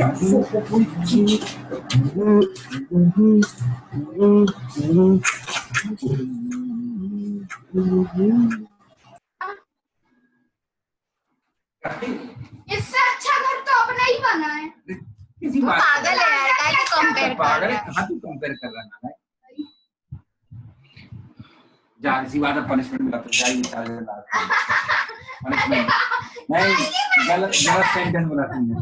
इससे अच्छा घर तो अपना ही बना है। वो पागल है यार, क्या कंपेयर कर पागल रहा है, है? कहाँ तू कंपेयर कर रहा है? जा इसी बात में पनिशमेंट मिला तो जाइए चार्जर ला पनिशमेंट नहीं, गलत गलत सेंटेंस बोला तुमने।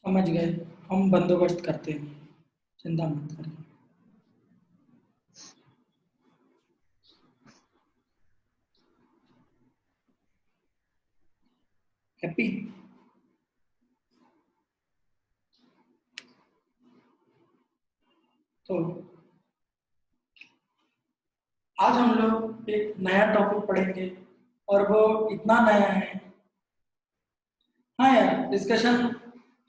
समझ गए, हम बंदोबस्त करते हैं, चिंता मत करिए। हैप्पी? तो आज हम लोग एक नया टॉपिक पढ़ेंगे और वो इतना नया है। हाँ यार, डिस्कशन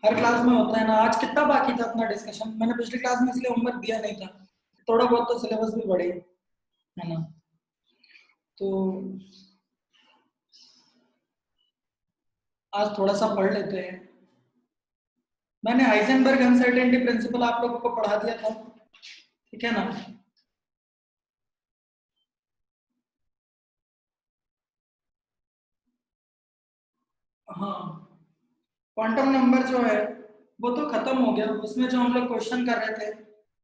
हर क्लास में होता है ना। आज कितना बाकी था अपना डिस्कशन? मैंने पिछली क्लास में इसलिए होमवर्क दिया नहीं था, थोड़ा बहुत तो सिलेबस भी बढ़े है ना। तो आज थोड़ा सा पढ़ लेते हैं। मैंने हाइजेनबर्ग अनसर्टेनिटी प्रिंसिपल आप लोगों को पढ़ा दिया था, ठीक है ना। हाँ, क्वांटम नंबर जो है वो तो खत्म हो गया। उसमें जो हम लोग क्वेश्चन कर रहे थे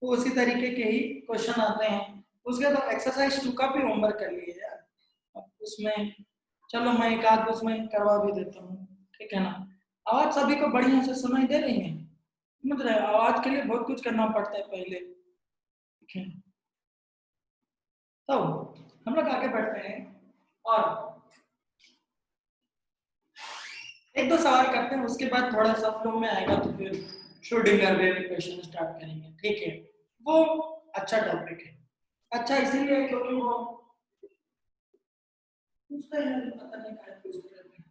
वो उसी तरीके के ही क्वेश्चन आते हैं। उसके बाद एक्सरसाइज 2 का भी होमवर्क कर लिए यार। अब उसमें चलो मैं एक आध उसमें करवा भी देता हूँ, ठीक है ना। आवाज सभी को बढ़िया से सुनाई दे रही है? समझ रहे हो, आवाज के लिए बहुत कुछ करना पड़ता है पहले, ठीक है। तो हम लोग आगे बढ़ते हैं और एक दो सवाल करते हैं, उसके बाद थोड़ा सा फ्लो में आएगा तो फिर श्रोडिंगर वेव इक्वेशन स्टार्ट करेंगे, ठीक है। वो अच्छा टॉपिक है, अच्छा इसीलिए क्योंकि वो पूछते हैं, पता नहीं क्या पूछते रहते हैं।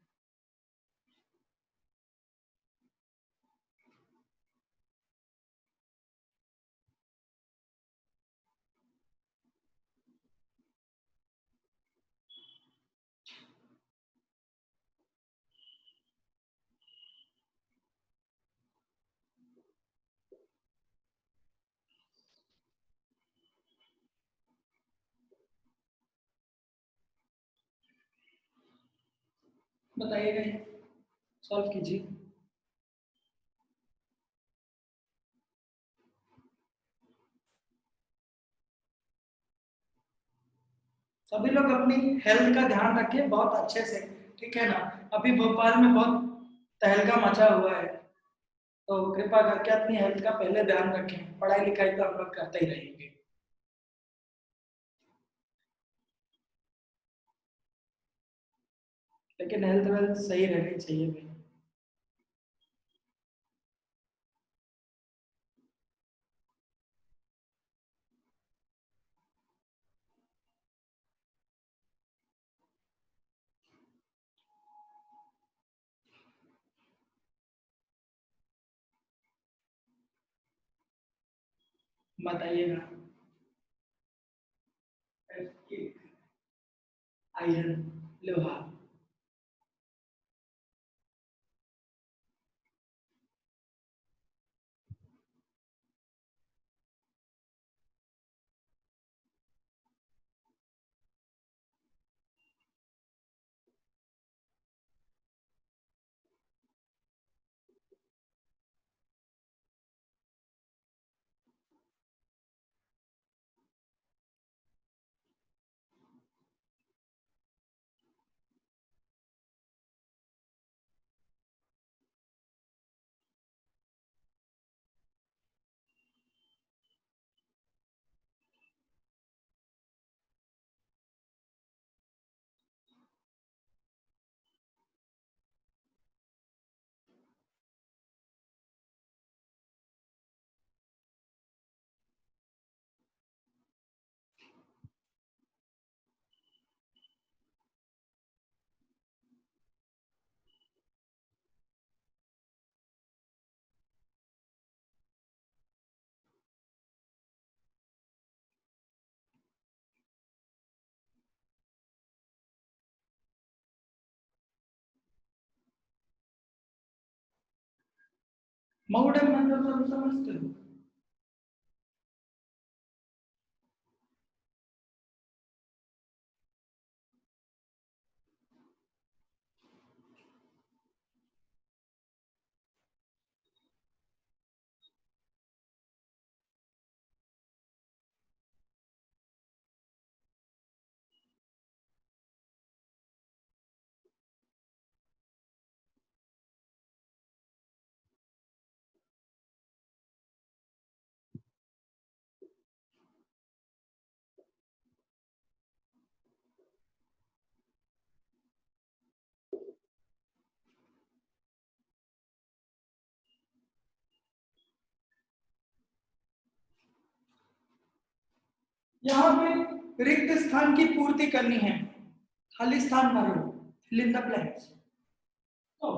बताइएगा, सॉल्व कीजिए। सभी लोग अपनी हेल्थ का ध्यान रखिए बहुत अच्छे से, ठीक है ना। अभी भोपाल में बहुत तहलका मचा हुआ है, तो कृपा करके अपनी हेल्थ का पहले ध्यान रखें। पढ़ाई लिखाई तो हम लोग करते ही रहेंगे। लेकिन हेल्थ वेल्थ सही रहनी चाहिए भाई। बताइएगा। आयरन, लोहा। मॉडर्न मतलब सब समझते हो? यहाँ पे रिक्त स्थान की पूर्ति करनी है, खाली स्थान भरो, फिल इन द ब्लैंक्स। तो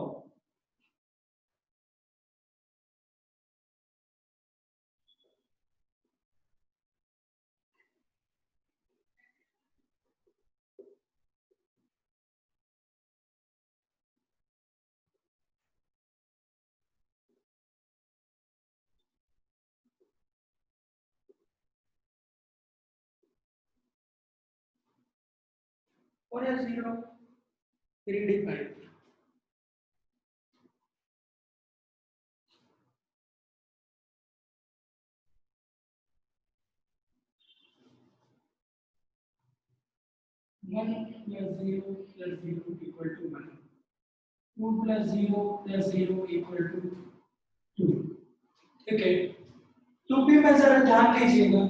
और 0 3d5 1 plus 0 plus 0 equal to 1, 2 plus 0 plus 0 equal to 2। ठीक है, 2p में जरा ध्यान दीजिएगा,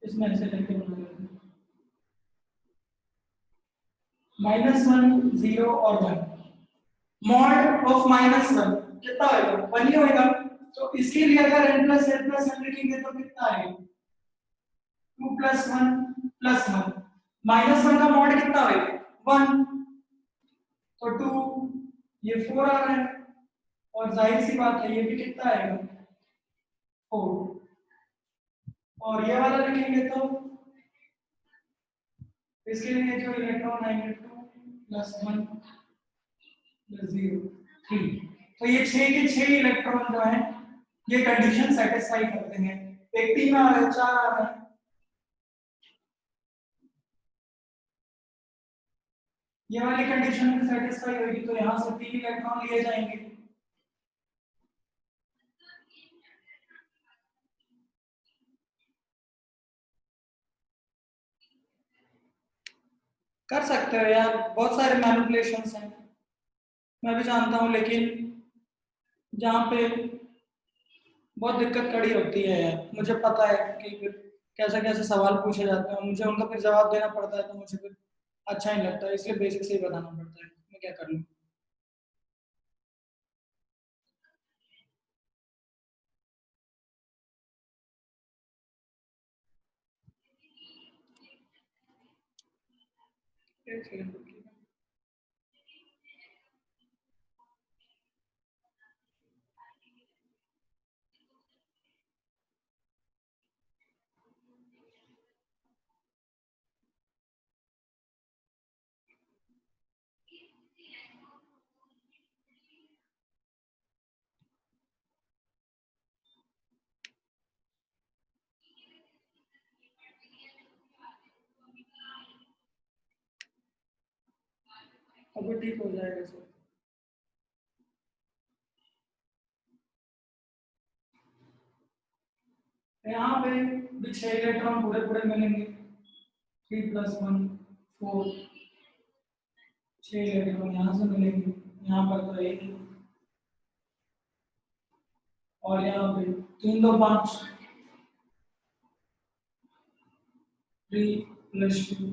इसमें ऐसे करके बना लेते हैं, -1 0 और 1, मॉड ऑफ -1 कितना होगा? 1 ही होगा। तो इसके लिए अगर n plus n लिखेंगे तो कितना आएगा? 2 plus 1 plus 1, -1 का मॉड कितना होगा? 1, तो 2, ये 4 आ रहा है, और जाहिर सी बात है ये भी कितना आएगा? 4। और ये वाला लिखेंगे तो इसके लिए जो इलेक्ट्रॉन आएंगे 2 plus 1 plus 0 3, तो ये 6 के 6 इलेक्ट्रॉन जो है ये कंडीशन सेटिस्फाई करते हैं। एक 3 आ रहा है, 4 आ रहा है, ये वाली कंडीशन भी सेटिस्फाई होगी, तो यहां से 3 इलेक्ट्रॉन लिए जाएंगे। कर सकते हो यार, बहुत सारे मैनिपुलेशंस हैं, मैं भी जानता हूं, लेकिन जहाँ पे बहुत दिक्कत खड़ी होती है यार, मुझे पता है कि फिर कैसे कैसे सवाल पूछे जाते हैं, मुझे उनका फिर जवाब देना पड़ता है, तो मुझे फिर अच्छा नहीं लगता है, इसलिए बेसिक से ही बताना पड़ता है, मैं क्या कर लूँ। एक सेकंड रुकिए। अभी ठीक हो जाएगा सर। यहाँ पे भी 6 इलेक्ट्रॉन पूरे पूरे मिलेंगे, 3 plus 1 4, 6 इलेक्ट्रॉन यहाँ से मिलेंगे, यहाँ पर तो एक, और यहाँ पे 3 2 5, 3 plus 2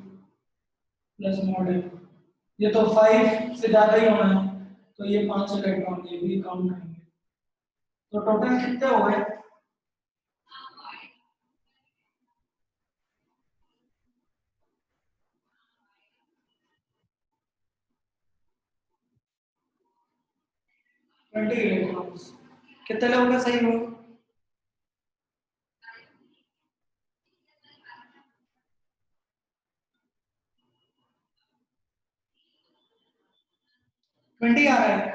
plus मॉडल, ये तो 5 से ज्यादा ही होना है, तो ये 5 इलेक्ट्रॉन ये भी काउंट करेंगे, तो टोटल कितने हो गए? Twenty electrons. कितने लोगों का सही होगा? 20 आ रहा है।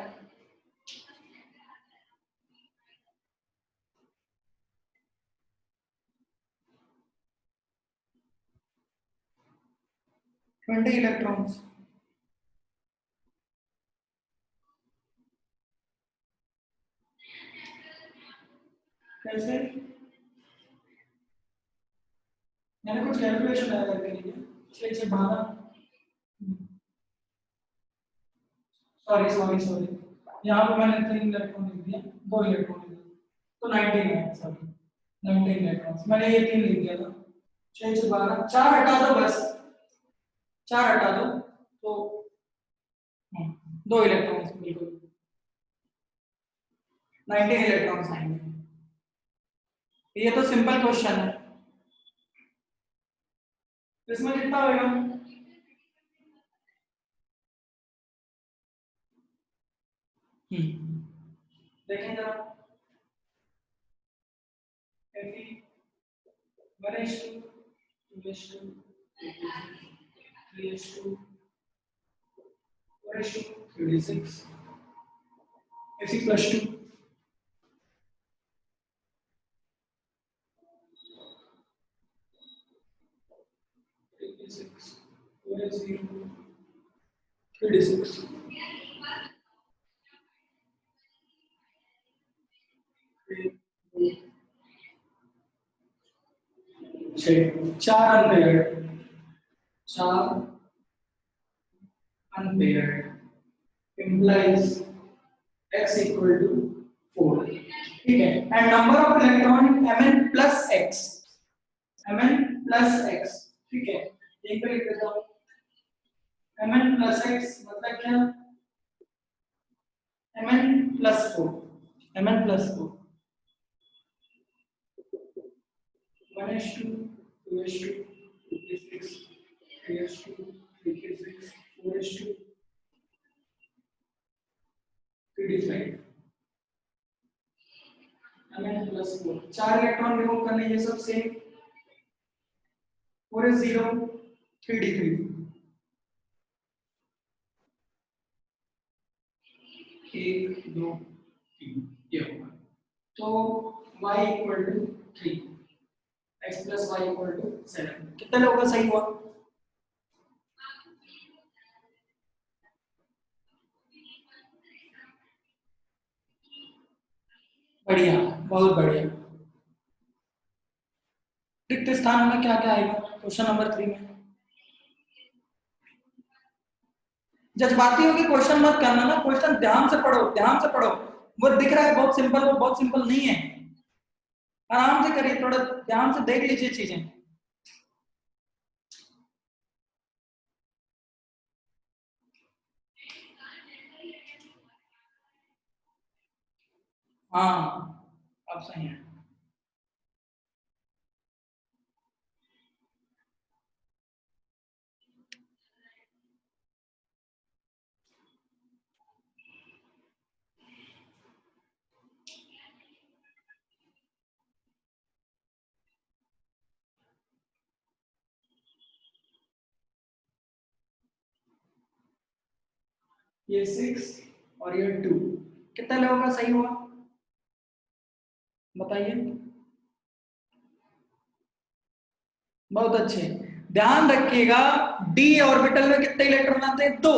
Twenty electrons. कैसे? मैंने कुछ कैलकुलेशन आया करके लिए 6 6 12 सॉरी सॉरी सॉरी, यहाँ पे मैंने 3 इलेक्ट्रॉन लिख दिया, 2 इलेक्ट्रॉन लिख दिया, तो 19 है, सॉरी 19 इलेक्ट्रॉन्स, मैंने ये 3 लिख दिया था। 6 6 12, 4 हटा दो बस, 4 हटा दो तो 2 इलेक्ट्रॉन्स, बिल्कुल 19 इलेक्ट्रॉन्स आएंगे। ये तो सिंपल क्वेश्चन है, इसमें कितना होगा? देखें जरा, Fe 1:2 2:2 3:2 4:2 36 Fe +2 36 4:0 36 4 unpaired implies x equal to 4, ठीक है। And number of electron mn plus x, ठीक है, एक पे लिख देता हूं mn plus x मतलब क्या? mn plus 4 1:2 2:2 56 3:2 36 4:2 35 mn plus 4, 4 electron remove करने, ये सब सेम 4:0 3d3 1 2 3 ये होगा, तो y equal to 3 x plus y equal to 7। कितने लोगों का सही हुआ? बढ़िया, बहुत बढ़िया। रिक्त स्थान में क्या क्या आएगा क्वेश्चन नंबर 3 में? जज्बाती होकर क्वेश्चन मत करना ना, क्वेश्चन ध्यान से पढ़ो, ध्यान से पढ़ो। वो दिख रहा है बहुत सिंपल, वो बहुत सिंपल नहीं है, आराम से करिए, थोड़ा ध्यान से देख लीजिए चीजें। हाँ अब सही है। ये 6 और ये 2, कितना लोगों का सही हुआ बताइए? बहुत अच्छे। ध्यान रखिएगा, d ऑर्बिटल में कितने इलेक्ट्रॉन आते हैं? 2।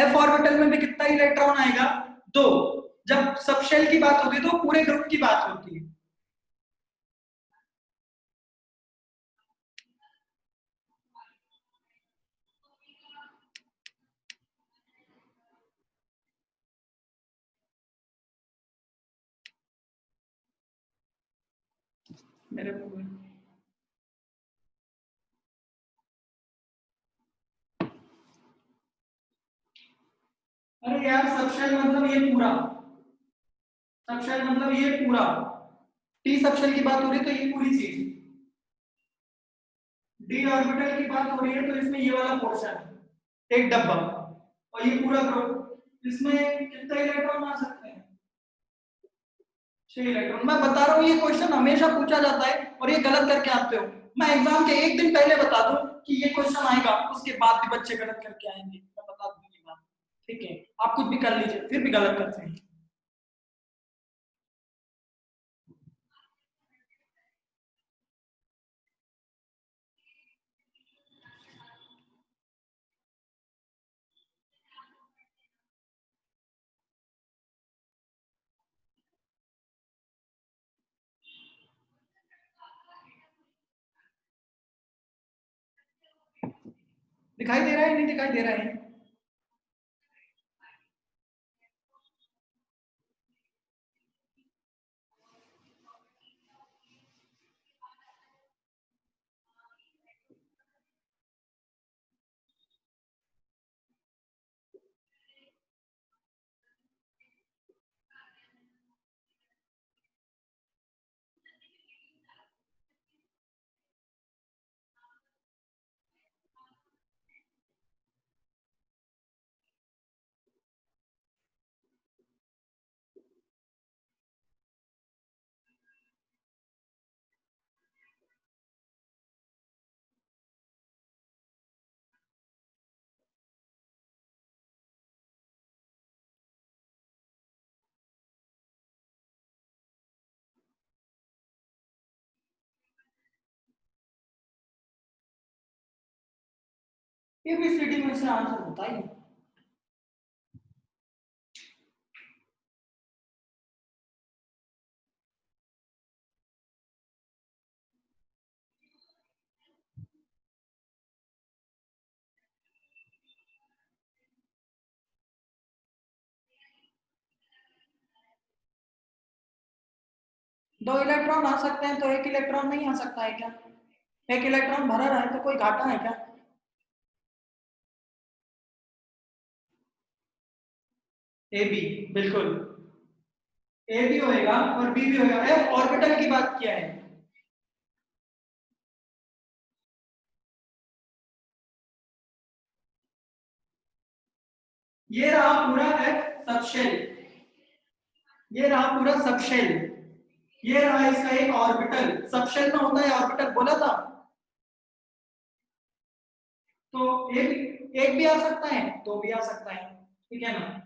f ऑर्बिटल में भी कितना इलेक्ट्रॉन आएगा? 2। जब सब शेल की बात होती है तो पूरे ग्रुप की बात होती है। मेरे को अरे यार, सबशेल मतलब ये पूरा, सबशेल मतलब ये पूरा, टी सबशेल की बात हो रही है तो ये पूरी चीज, डी ऑर्बिटल की बात हो रही है तो इसमें ये वाला पोर्शन एक डब्बा, और ये पूरा ग्रुप, इसमें कितने इलेक्ट्रॉन आ सकते हैं? 6 इलेक्ट्रॉन। मैं बता रहा हूँ ये क्वेश्चन हमेशा पूछा जाता है और ये गलत करके आते हो। मैं एग्जाम के एक दिन पहले बता दूं कि ये क्वेश्चन आएगा, उसके बाद भी बच्चे गलत करके आएंगे, मैं बता दूं ये बात, ठीक है, आप कुछ भी कर लीजिए फिर भी गलत करते हैं। दिखाई दे रहा है नहीं दिखाई दे रहा है? ABCD में से आंसर बताइए। दो इलेक्ट्रॉन आ सकते हैं तो एक इलेक्ट्रॉन नहीं आ सकता है क्या? एक इलेक्ट्रॉन भरा रहा है तो कोई घाटा है क्या? ए बी, बिल्कुल ए भी होएगा और बी भी होएगा। एफ ऑर्बिटल की बात किया है। ये रहा पूरा एफ सबशेल, ये रहा पूरा सबशेल, ये रहा इसका एक ऑर्बिटल। सबशेल में होता है ऑर्बिटल, बोला था। तो एक भी आ सकता है, दो भी आ सकता है, ठीक है ना?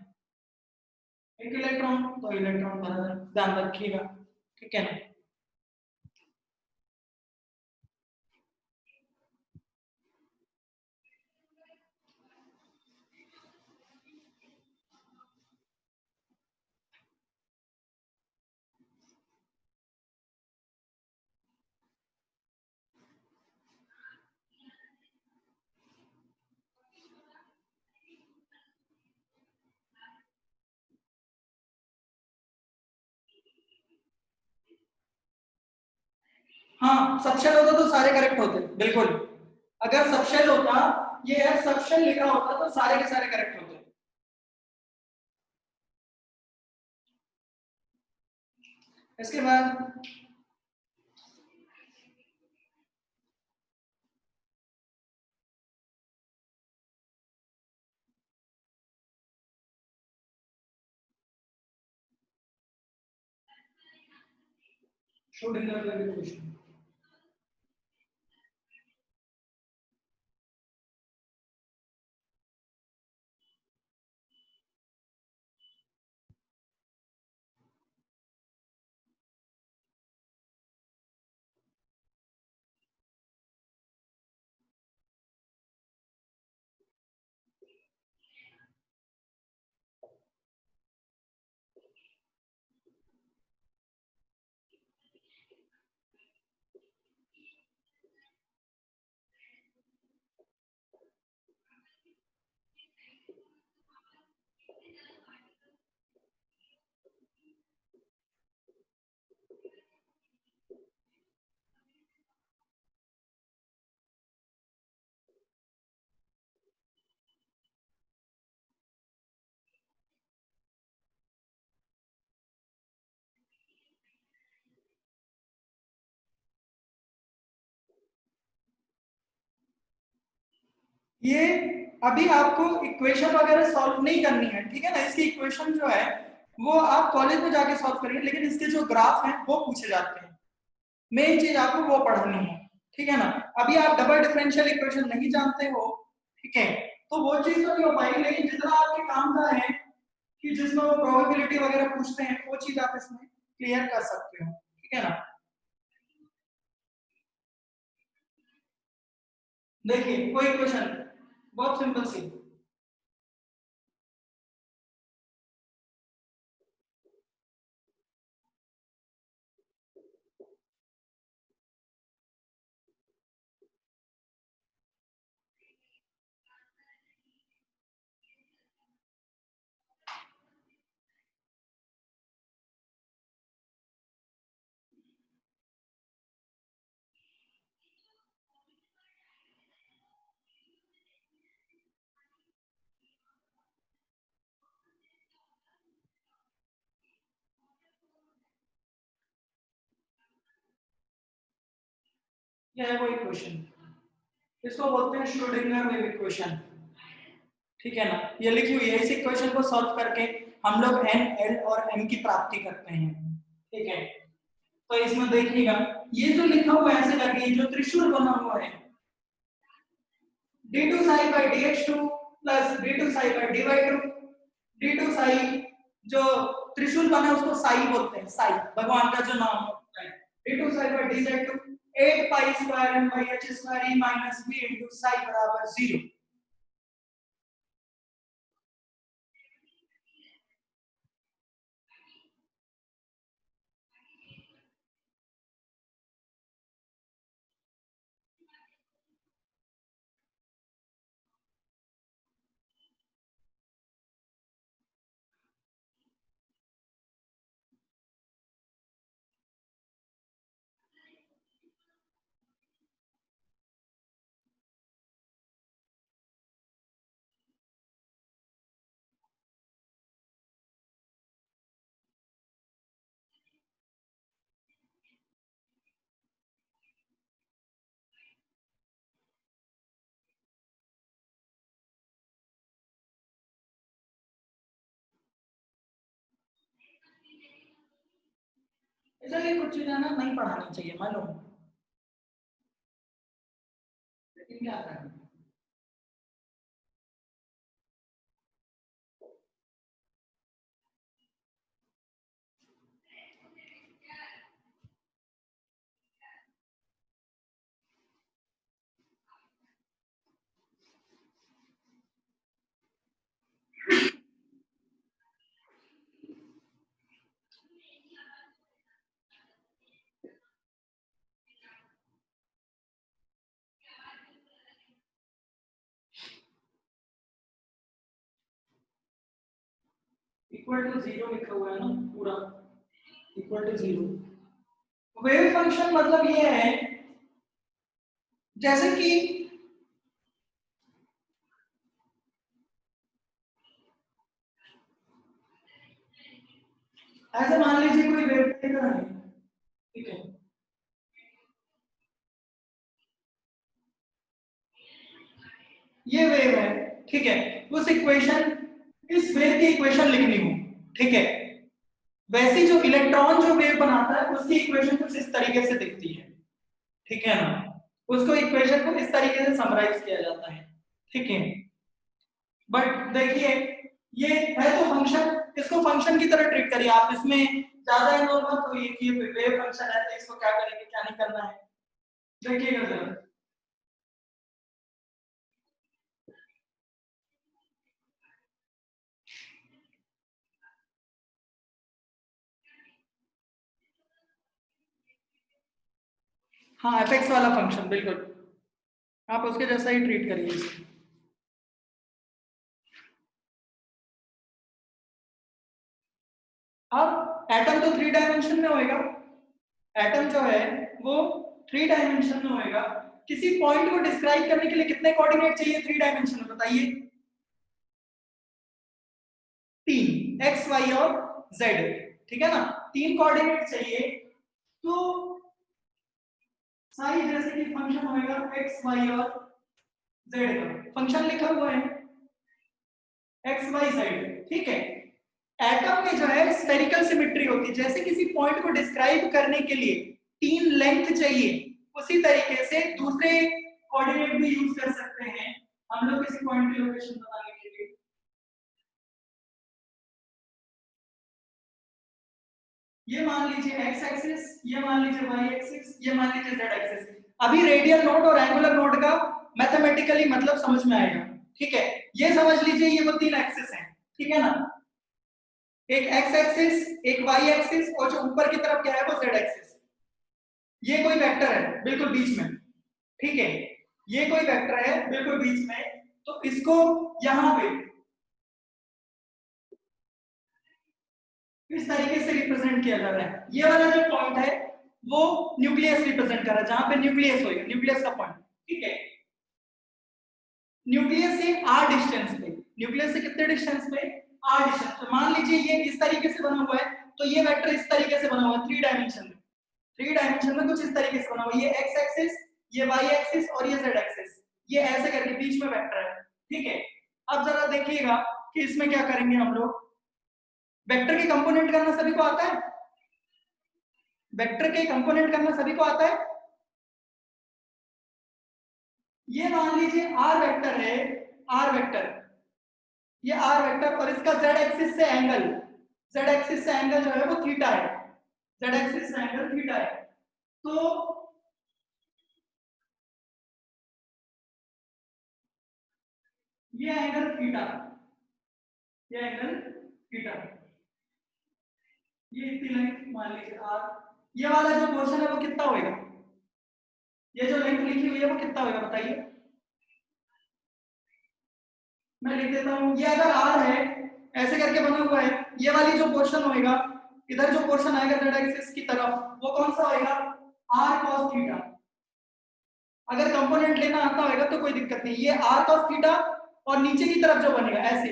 एक इलेक्ट्रॉन तो इलेक्ट्रॉन भरा है, ध्यान रखिएगा, ठीक है ना? हाँ, सबशेल होता तो सारे करेक्ट होते, बिल्कुल। अगर सबशेल होता, ये है सबशेल लिखा होता तो सारे के सारे करेक्ट होते। इसके बाद शूटिंग क्वेश्चन। ये अभी आपको इक्वेशन वगैरह सॉल्व नहीं करनी है, ठीक है ना? इसकी इक्वेशन जो है वो आप कॉलेज में जाके सॉल्व करेंगे, लेकिन इसके जो ग्राफ हैं वो पूछे जाते हैं। मेन चीज आपको वो पढ़नी है, ठीक है ना? अभी आप डबल डिफरेंशियल इक्वेशन नहीं जानते हो, ठीक है? तो वो चीज तो नहीं हो पाएगी, लेकिन जितना आपके काम का है कि जिसमें वो प्रोबेबिलिटी वगैरह पूछते हैं वो चीज आप इसमें क्लियर कर सकते हो, ठीक है ना। देखिए कोई क्वेश्चन बहुत सिंपल सी, यह है वो इक्वेशन, इसको बोलते हैं श्रोडिंगर वेव इक्वेशन, ठीक है ना। ये लिखी हुई है, इस इक्वेशन को सॉल्व करके हम लोग एन, एल और एम की प्राप्ति करते हैं, ठीक है। तो इसमें देखिएगा ये जो लिखा हुआ है ऐसे करके, जो त्रिशूल बना हुआ है d2 psi by dh2 plus d2 psi by dy2, d2 psi जो त्रिशूल बना है उसको साई बोलते हैं, साई भगवान का जो नाम होता है, d2 psi by dz2 8 pi square m by h square e minus b into psi बराबर 0। इसलिए कुछ चीजें ना नहीं पढ़ानी चाहिए मालूम, लेकिन क्या करना। इक्वल टू 0 लिखा हुआ है ना पूरा, इक्वल टू 0। वेव फंक्शन मतलब ये है जैसे कि ऐसे मान लीजिए कोई वेव टेकर है, ठीक है, ये वेव है, ठीक है, उस इक्वेशन, इस वेव की इक्वेशन लिखनी हो, ठीक है, वैसी जो इलेक्ट्रॉन जो वेव बनाता है उसकी इक्वेशन कुछ इस तरीके से दिखती है, ठीक है ना, उसको इक्वेशन को इस तरीके से समराइज किया जाता है, ठीक है। बट देखिए ये है तो फंक्शन, इसको फंक्शन की तरह ट्रीट करिए आप, इसमें ज्यादा इन्वॉल्व मत होइए कि ये वेव फंक्शन है तो इसको क्या करेंगे क्या नहीं करना है, देखिएगा जरा। हाँ एफएक्स वाला फंक्शन बिल्कुल, आप उसके जैसा ही ट्रीट करिए इसे। अब एटम तो 3 डायमेंशन में होएगा, एटम जो है वो 3 डायमेंशन में होएगा, किसी पॉइंट को डिस्क्राइब करने के लिए कितने कोऑर्डिनेट चाहिए 3 डायमेंशन में बताइए? 3, एक्स वाई और जेड, ठीक है ना, 3 कोऑर्डिनेट चाहिए। तो साई जैसे कि फंक्शन होएगा एक्स वाई और जेड का, फंक्शन लिखा हुआ है एक्स वाई जेड, ठीक है। एटम में जो है स्फेरिकल सिमेट्री होती है, जैसे किसी पॉइंट को डिस्क्राइब करने के लिए 3 लेंथ चाहिए, उसी तरीके से दूसरे कोऑर्डिनेट भी यूज कर सकते हैं हम लोग किसी पॉइंट की लोकेशन बताने के लिए ये मान लीजिए x एक्सिस, ये मान लीजिए y एक्सिस, ये मान लीजिए z एक्सिस। अभी रेडियल नोड और एंगुलर नोड का मैथमेटिकली मतलब समझ में आएगा, ठीक है। ये समझ लीजिए ये वो तीन एक्सिस हैं, ठीक है ना, एक x एक्सिस, एक y एक्सिस और जो ऊपर की तरफ क्या है वो z एक्सिस। ये कोई वेक्टर है बिल्कुल बीच में, ठीक है, ये कोई वेक्टर है बिल्कुल बीच में, तो इसको यहां पे इस तरीके से रिप्रेजेंट किया जा रहा है। ये वाला जो पॉइंट है वो न्यूक्लियस रिप्रेजेंट कर रहा है, जहां पे न्यूक्लियस होगा, न्यूक्लियस का पॉइंट, ठीक है। न्यूक्लियस से r डिस्टेंस पे, न्यूक्लियस से कितने डिस्टेंस पे, r डिस्टेंस पे। मान लीजिए ये इस तरीके से बना हुआ है, तो ये वेक्टर इस तरीके से बना हुआ है, 3 डायमेंशन में, 3 डायमेंशन में कुछ इस तरीके से बना हुआ है। ये x एक्सिस, ये y एक्सिस और ये z एक्सिस, ये ऐसे करके बीच में वेक्टर है, ठीक है। अब जरा देखिएगा कि इसमें क्या करेंगे हम लोग। वेक्टर के कंपोनेंट करना सभी को आता है, वेक्टर के कंपोनेंट करना सभी को आता है। ये मान लीजिए r वेक्टर है, r वेक्टर, ये r वेक्टर और इसका z एक्सिस से एंगल, z एक्सिस से एंगल जो है वो थीटा है, z एक्सिस से एंगल थीटा है। तो ये एंगल थीटा, ये एंगल थीटा, ये इतनी लेंथ मान लीजिए r। ये वाला जो पोर्शन है वो कितना होगा, ये जो लेंथ लिखी हुई है वो कितना होगा बताइए। मैं लिख देता हूं, ये अगर r है ऐसे करके बना हुआ है, ये वाली जो पोर्शन होएगा, इधर जो पोर्शन आएगा z एक्सिस की तरफ वो कौन सा होएगा, r cos थीटा। अगर कंपोनेंट लेना आता होगा तो कोई दिक्कत नहीं, ये r cos थीटा और नीचे की तरफ जो बनेगा ऐसे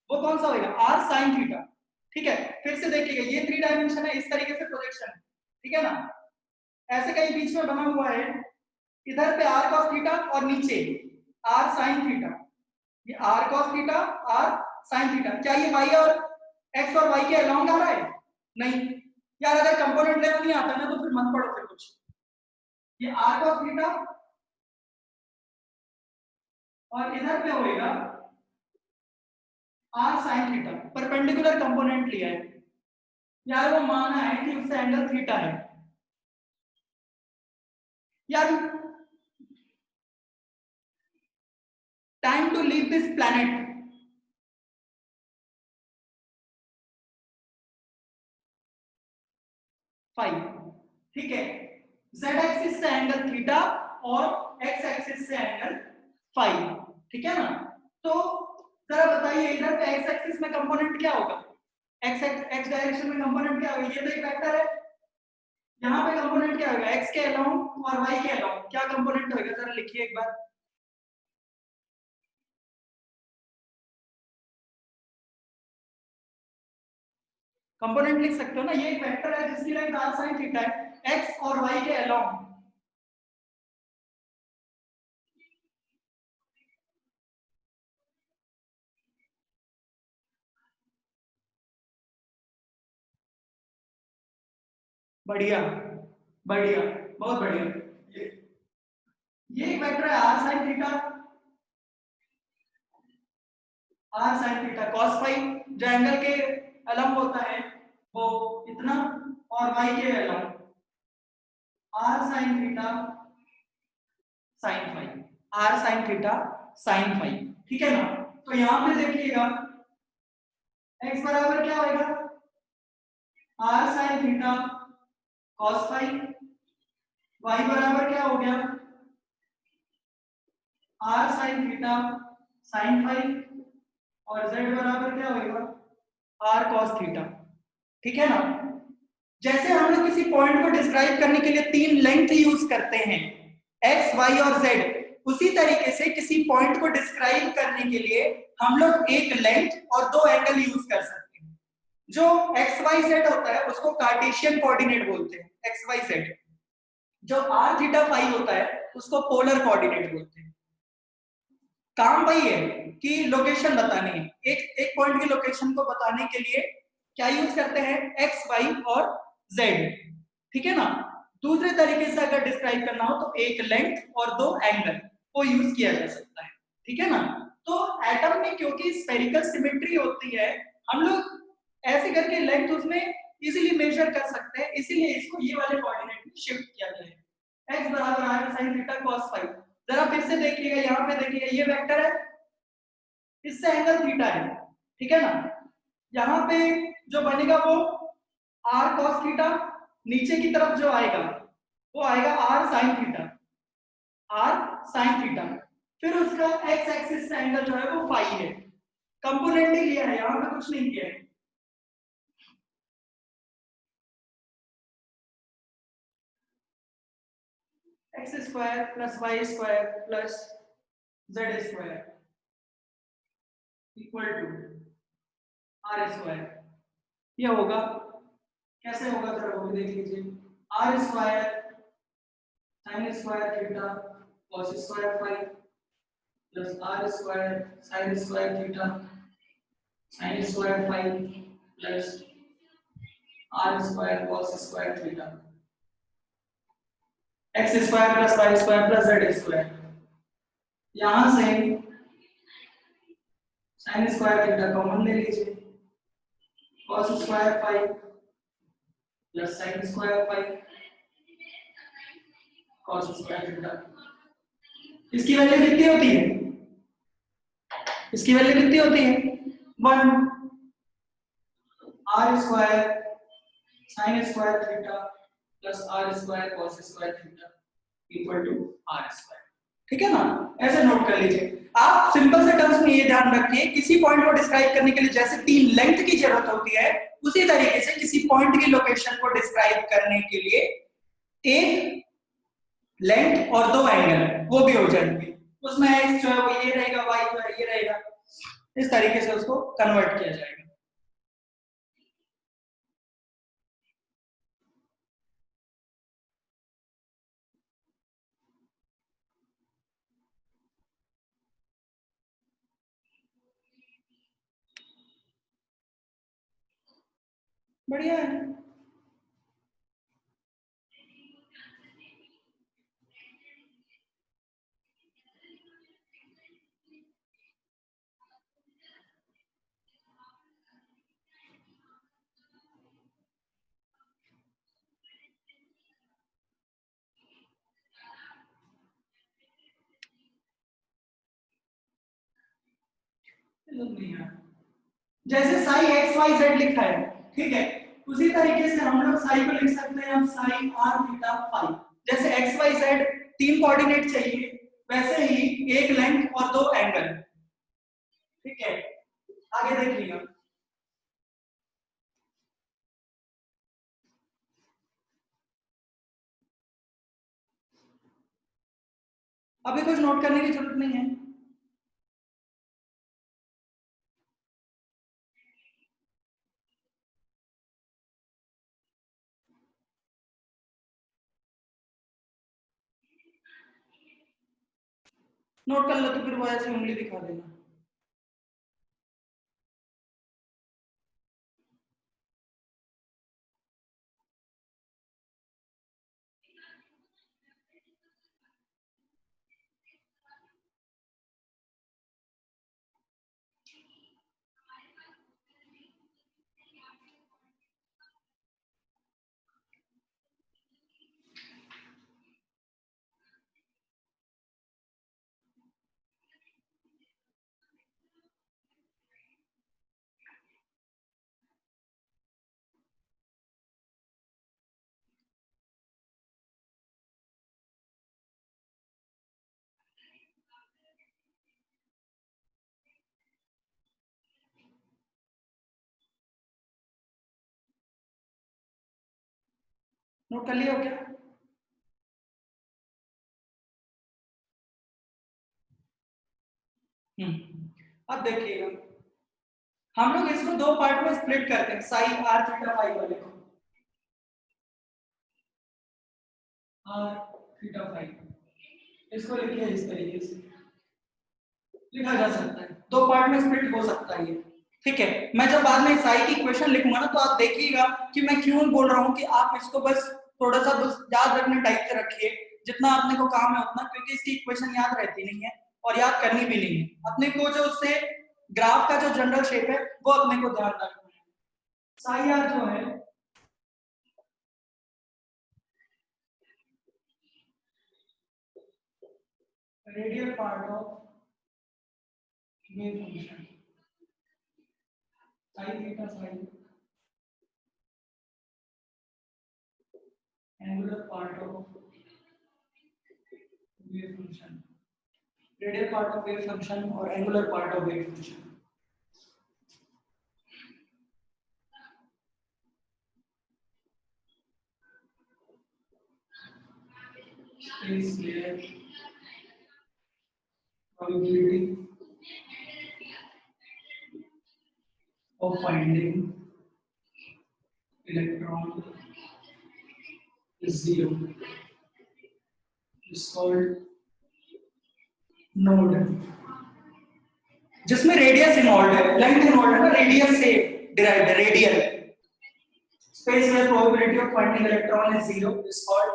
वो कौन सा होएगा, r sin थीटा, ठीक है। फिर से देखिएगा ये 3 डायमेंशन है, इस तरीके से प्रोजेक्शन है, ठीक है ना। ऐसे कहीं बीच में बना हुआ है, इधर पे r cos थीटा और नीचे r sin थीटा, ये r cos theta r sin theta. क्या ये y और x और y के अलोंग आ रहा है, नहीं यार, अगर कंपोनेंट लेना नहीं आता ना तो फिर मत पढ़ो फिर कुछ। ये r cos थीटा और इधर पे होएगा r sin theta, perpendicular component लिया है यार, वो माना है कि उससे एंगल थीटा है यार। Time to leave this planet, five, ठीक है। z एक्सिस से एंगल थीटा और x एक्सिस से एंगल फाइव, ठीक है ना। तो जरा बताइए इधर पे x एक्सिस में कंपोनेंट क्या होगा, x डायरेक्शन में कंपोनेंट क्या होगा, ये तो एक वेक्टर है, यहाँ पे कंपोनेंट क्या होगा, x के अलोंग और y के अलोंग क्या कंपोनेंट होगा, जरा लिखिए एक बार। कंपोनेंट लिख सकते हो ना, ये एक वेक्टर है जिसकी लेंथ r sin थीटा है, x और y के अलोंग। बढ़िया बढ़िया, बहुत बढ़िया। ये एक वेक्टर है r sin theta, r sin theta cos phi, जो एंगल के अलोंग होता है वो इतना, और y के along r sin theta sin phi, r sin theta sin phi, ठीक है ना। तो यहां पे देखिएगा x बराबर क्या होगा, r sin theta cos phi, y बराबर क्या हो गया, r sin theta sin phi, और z बराबर क्या होगा, r cos थीटा, ठीक है ना। जैसे हम लोग किसी पॉइंट को डिस्क्राइब करने के लिए 3 लेंथ यूज करते हैं, x, y और z, उसी तरीके से किसी पॉइंट को डिस्क्राइब करने के लिए हम लोग एक लेंथ और 2 एंगल यूज कर सकते हैं। जो x, y, z होता है उसको कार्टेशियन कोऑर्डिनेट बोलते हैं, x, y, z। जो r, थीटा, फाई होता है उसको पोलर कोऑर्डिनेट बोलते हैं। काम वही है कि लोकेशन बतानी है, एक पॉइंट की लोकेशन को बताने के लिए क्या यूज करते हैं, x, y और z, ठीक है ना। दूसरे तरीके से अगर डिस्क्राइब करना हो तो एक लेंथ और 2 एंगल वो यूज किया जा सकता है, ठीक है ना। तो एटम में क्योंकि स्फेरिकल सिमेट्री होती है, हम लोग ऐसे करके लेंथ उसमें इजीली मेजर कर सकते हैं, इसीलिए इसको ये वाले कोऑर्डिनेट में शिफ्ट किया गया है। x बराबर r sin theta cos phi. जरा फिर से देखिएगा, यहाँ पे देखिएगा ये वेक्टर है, इससे एंगल थीटा है, ठीक है ना। यहाँ पे जो बनेगा वो r cos थीटा, नीचे की तरफ जो आएगा वो आएगा r sin theta, r sin theta. फिर उसका x एक्सिस से एंगल जो है वो फाई है। कंपोनेंट ही लिया है, यहाँ पे कुछ नहीं किया है। X square plus Y square plus Z square equal to R square. ये होगा, कैसे होगा जरा वो भी देख लीजिए। R square sine square theta cos square phi plus R square sine square theta sine square phi plus R square cos square theta X square plus Y square plus Z square. यहां से sine square theta common ले लीजिए, cos square phi plus sine square phi cos square theta. इसकी value कितनी होती है? इसकी value कितनी होती है? 1 r square sine square theta plus r square cos square theta equal to r square. ठीक है ना, ऐसे नोट कर लीजिए। आप सिंपल से टर्म्स में ये ध्यान रखिए, किसी पॉइंट को डिस्क्राइब करने के लिए जैसे 3 लेंथ की जरूरत होती है, उसी तरीके से किसी पॉइंट की लोकेशन को डिस्क्राइब करने के लिए एक लेंथ और 2 एंगल वो भी हो जाएंगे। उसमें x जो है वो ये रहेगा, y जो है ये रहेगा, इस तरीके से उसको कन्वर्ट किया जाएगा। बढ़िया है। जैसे साई एक्स वाई जेड लिखा है, ठीक है, उसी तरीके से हम लोग साई को लिख सकते हैं हम साई आर थीटा फाई। जैसे एक्स वाई जेड 3 कोऑर्डिनेट चाहिए, वैसे ही एक लेंथ और 2 एंगल। ठीक है, आगे देखिएगा। अभी कुछ नोट करने की जरूरत नहीं है। नोट कर लो तो फिर वो ऐसे उंगली दिखा देना। नोट कर लिया हो क्या? अब देखिएगा, हम लोग इसको 2 पार्ट में स्प्लिट करते हैं, साई आर थीटा फाई वाले को। आर थीटा फाई इसको लिखिए इस तरीके से, लिखा जा सकता है, 2 पार्ट में स्प्लिट हो सकता है ये। ठीक है, मैं जब बाद में साई की इक्वेशन लिखूंगा ना, तो आप देखिएगा कि मैं क्यों बोल रहा हूँ कि आप इसको बस थोड़ा सा बस याद रखने टाइप से रखिए, जितना अपने को काम है उतना, क्योंकि इसकी इक्वेशन याद रहती नहीं है, और याद करनी भी नहीं है। अपने को जो उससे ग्राफ का जो जनरल शेप है वो अपने को ध्यान रखना है। साई आर जो है radial part of wave function, psi theta psi angular part of wave function, radial part of wave function और angular part of wave function. Space layer probability of finding electron is 0 is called node, जिसमें radius involve है, length involve है ना, radius से derived है radial. Space में probability of finding electron is 0 is called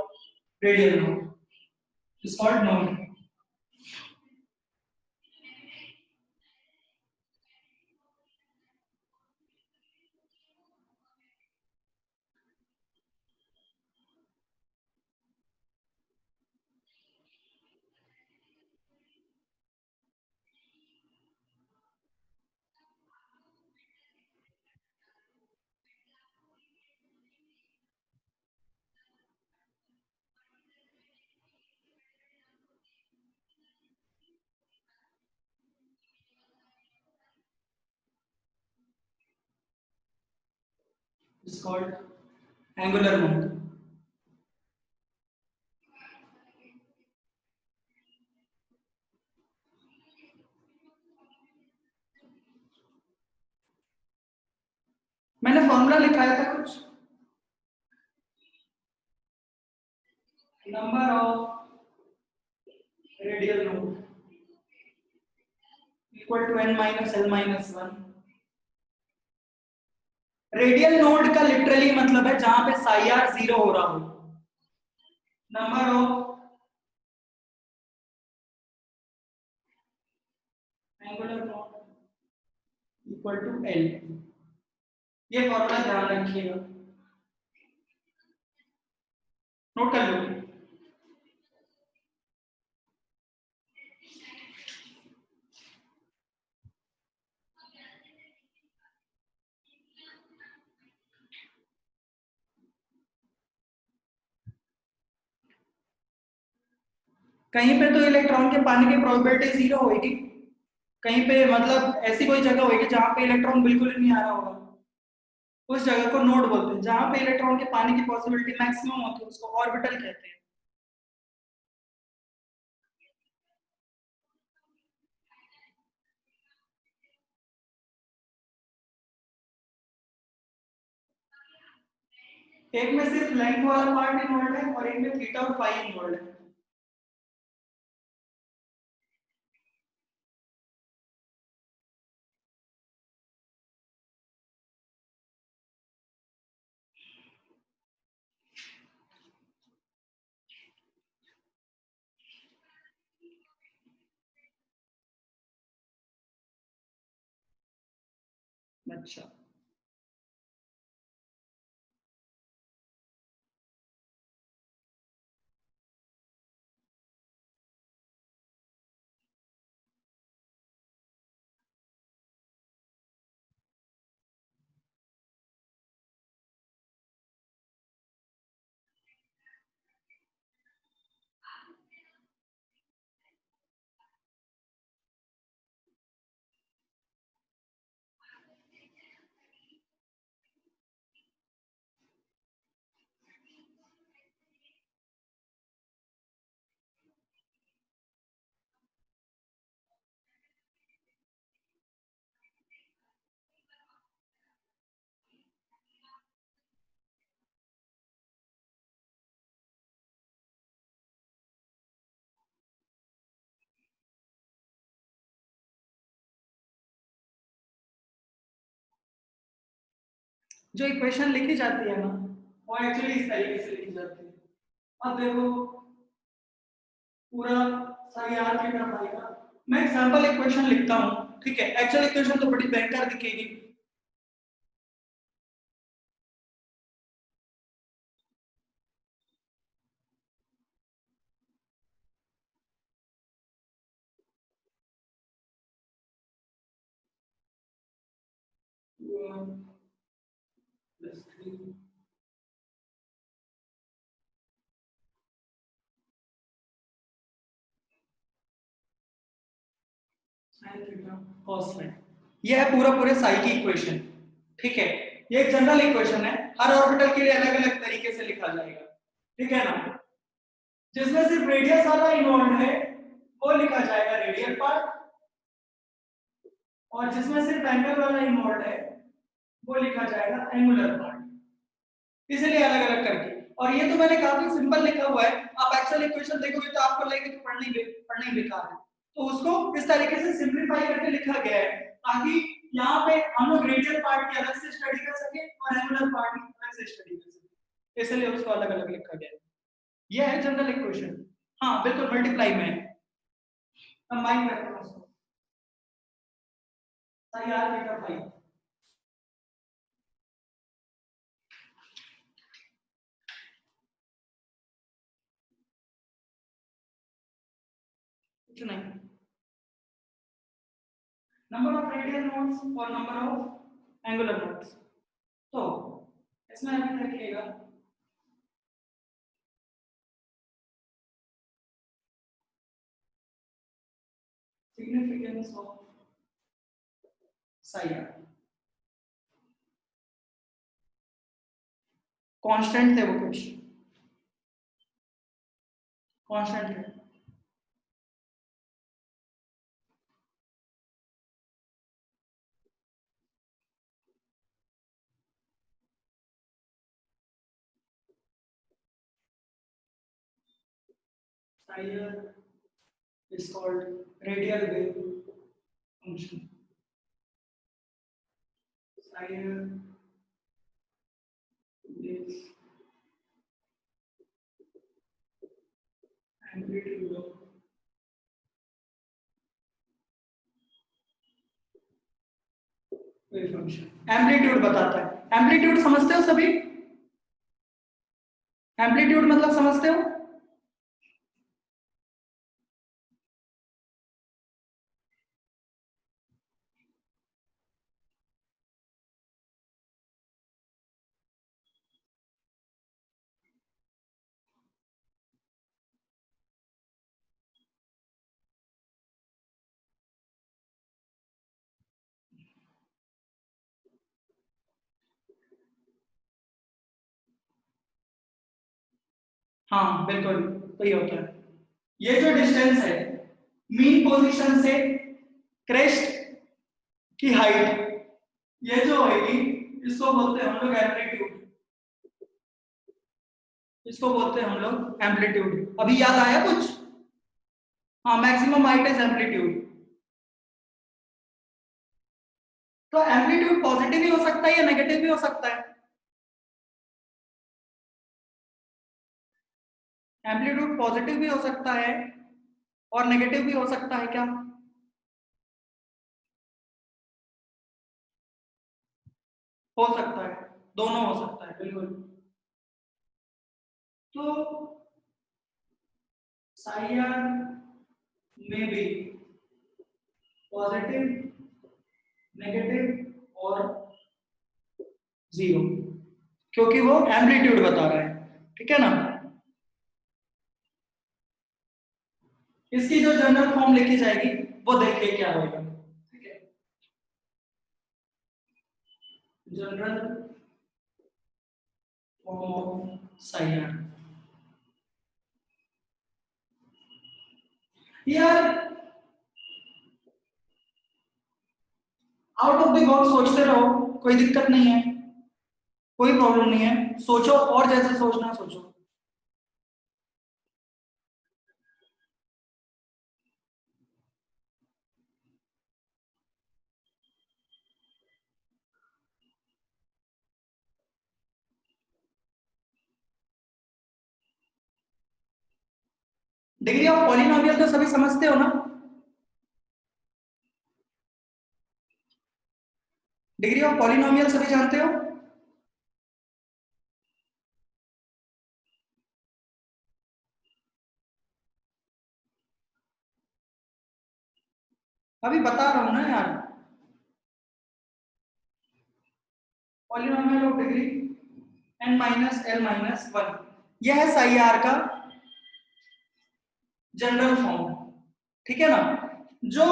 radial node, is called node। is called angular node। मैंने formula लिखाया था कुछ, number of radial node equal to n minus l minus 1। Radial node का literally मतलब है जहां पे साई आर 0 हो रहा हो। Number of angular node equal to l, ये फॉर्मूला ध्यान रखिएगा, नोट कर लो। कहीं पे तो इलेक्ट्रॉन के पाने की प्रोबेबिलिटी 0 होगी, कहीं पे मतलब ऐसी कोई जगह होगी जहां पे इलेक्ट्रॉन बिल्कुल ही नहीं आ रहा होगा, उस जगह को नोड बोलते हैं। जहां पे इलेक्ट्रॉन के पाने की पॉसिबिलिटी मैक्सिमम होती है उसको ऑर्बिटल कहते हैं। एक में सिर्फ लेंथ वाला पार्ट इन्वॉल्व है और एक में थीटा और फाई इन्वॉल्व है। अच्छा, जो इक्वेशन लिखी जाती है ना वो एक्चुअली इस तरीके से लिखी जाती है। अब देखो पूरा साई आर की तरफ आएगा मैं एग्जांपल इक्वेशन लिखता हूं, ठीक है। एक्चुअल इक्वेशन तो बड़ी भयंकर दिखेगी। +3 sin थीटा cos फाई, ये है पूरा पूरे साई की इक्वेशन, ठीक है। ये एक जनरल इक्वेशन है, हर ऑर्बिटल के लिए अलग अलग तरीके से लिखा जाएगा, ठीक है ना। जिसमें सिर्फ रेडियस वाला इन्वॉल्व है वो लिखा जाएगा रेडियल पार्ट, और जिसमें सिर्फ एंगल वाला इन्वॉल्व है वो लिखा जाएगा एंगुलर पार्ट, इसलिए अलग अलग करके। और ये तो मैंने काफी सिंपल लिखा हुआ है, आप एक्चुअल इक्वेशन देखोगे तो आपको लगेगा कि पढ़ना ही बेकार है, तो उसको इस तरीके से सिंपलीफाई करके लिखा गया है ताकि यहाँ पे हम लोग रेडियल पार्ट की अलग से स्टडी कर सके और एंगुलर पार्ट की अलग से स्टडी कर सके, इसलिए उसको अलग अलग लिखा गया है। ये है जनरल इक्वेशन। हाँ बिल्कुल, मल्टीप्लाई में कंबाइन करते हैं उसको, सही यार बेटा भाई। कुछ नहीं, नंबर ऑफ रेडियल नोड्स और नंबर ऑफ एंगुलर नोड्स। तो इसमें अभी देखिएगा, significance of psi R, constant थे वो कुछ, कांस्टेंट है। Psi r is called radial wave function. Psi r is amplitude of wave function. Amplitude बताता है, एम्पलीट्यूड समझते हो सभी? एम्पलीट्यूड मतलब समझते हो? हाँ बिल्कुल वही होता है। ये जो डिस्टेंस है मीन पोजीशन से क्रेस्ट की हाइट, ये जो होगी इसको बोलते हैं हम लोग एम्पलीट्यूड, इसको बोलते हैं हम लोग एम्पलीट्यूड। अभी याद आया कुछ? हाँ, मैक्सिमम हाइट इज एम्पलीट्यूड। तो एम्पलीट्यूड पॉजिटिव भी हो सकता है या नेगेटिव भी हो सकता है। एम्पलीट्यूड पॉजिटिव भी हो सकता है और नेगेटिव भी हो सकता है क्या? हो सकता है, दोनों हो सकता है बिल्कुल। तो साई आर में भी पॉजिटिव, नेगेटिव और जीरो, क्योंकि वो एम्पलीट्यूड बता रहा है, ठीक है ना। इसकी जो जनरल फॉर्म लिखी जाएगी वो देखिए क्या होगा, ठीक है। General form of psi R, यार आउट ऑफ द बॉक्स सोचते रहो, कोई दिक्कत नहीं है, कोई प्रॉब्लम नहीं है, सोचो और जैसे सोचना सोचो। डिग्री ऑफ पॉलिनोमियल तो सभी समझते हो ना? डिग्री ऑफ पॉलिनोमियल सभी जानते हो? अभी बता रहा हूं ना यार, polynomial of degree n minus L minus one, यह है साई आर का जनरल फॉर्म, ठीक है ना। जो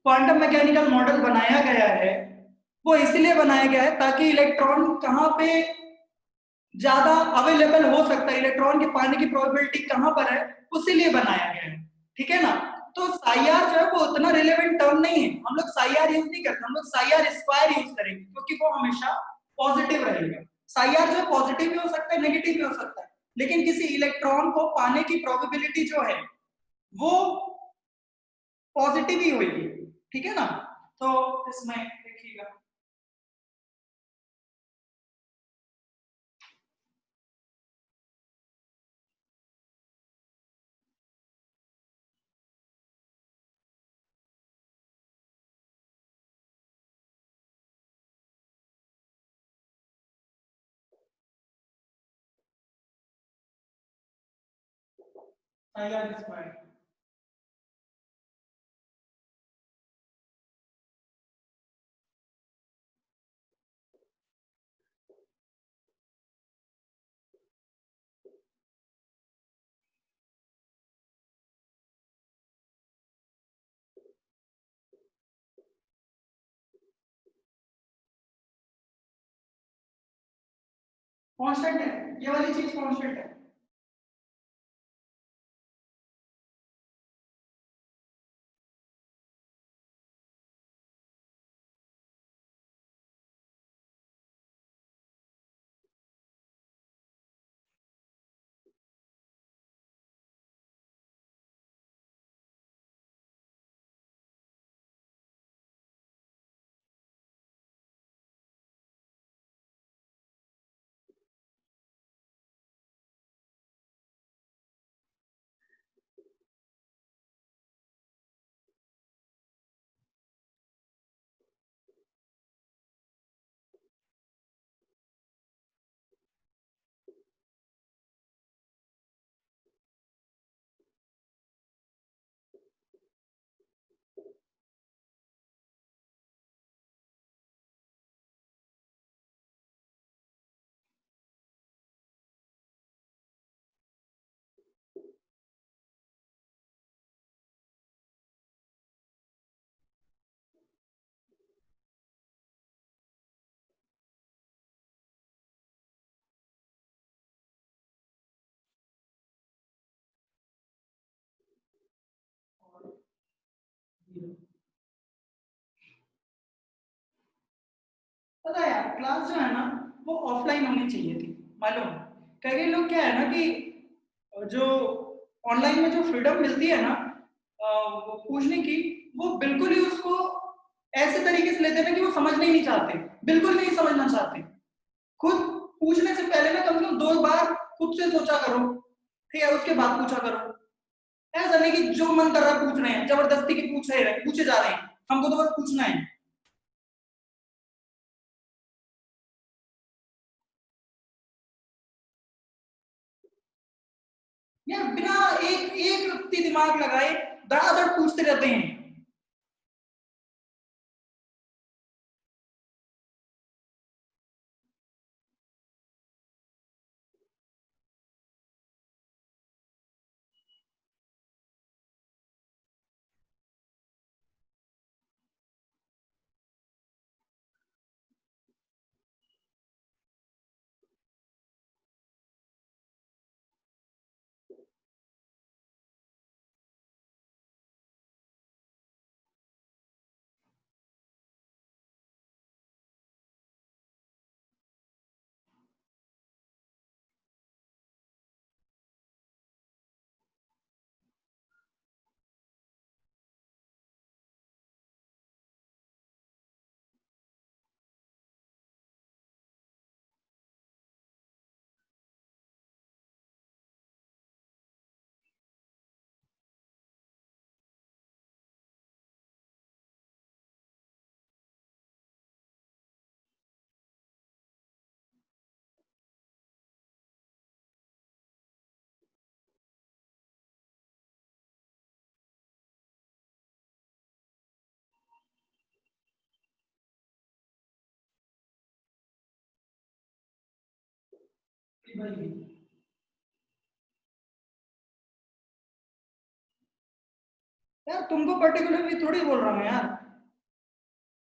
क्वांटम मैकेनिकल मॉडल बनाया गया है वो इसलिए बनाया गया है ताकि इलेक्ट्रॉन कहाँ पे ज्यादा अवेलेबल हो सकता है, इलेक्ट्रॉन के पाने की प्रोबेबिलिटी कहां पर है, उसी लिए बनाया गया है, ठीक है ना। तो साई आर जो है वो उतना रिलेवेंट टर्म नहीं है, हम लोग साई आर यूज नहीं करते, हम लोग साई आर स्क्वायर यूज करेंगे क्योंकि वो हमेशा पॉजिटिव रहेगा। साई आर जो है पॉजिटिव भी हो सकता है, नेगेटिव भी हो सकता है, लेकिन किसी इलेक्ट्रॉन को पाने की प्रोबेबिलिटी जो है वो पॉजिटिव ही होगी, ठीक है ना। तो इसमें देखिएगा, साई आर स्क्वायर, कांस्टेंट है, ये वाली चीज कांस्टेंट है। पता है यार, क्लास जो है ना वो ऑफलाइन होनी चाहिए थी, मालूम। कई लोग क्या है ना कि जो ऑनलाइन में जो फ्रीडम मिलती है ना वो पूछने की, वो बिल्कुल ही उसको ऐसे तरीके से लेते हैं ना कि वो समझना ही नहीं चाहते, बिल्कुल नहीं समझना चाहते। खुद पूछने से पहले ना कम से कम 2 बार खुद से सोचा करो, ठीक है, उसके बाद पूछा करो। ऐसा नहीं कि जो मन कर रहा है पूछ रहे हैं, जबरदस्ती की पूछे जा रहे हैं, हमको तो बस पूछना है। यार बिना एक एक रत्ती दिमाग लगाए धड़ाधड़ पूछते रहते हैं। भाई यार तुमको पर्टिकुलरली थोड़ी बोल रहा हूँ यार,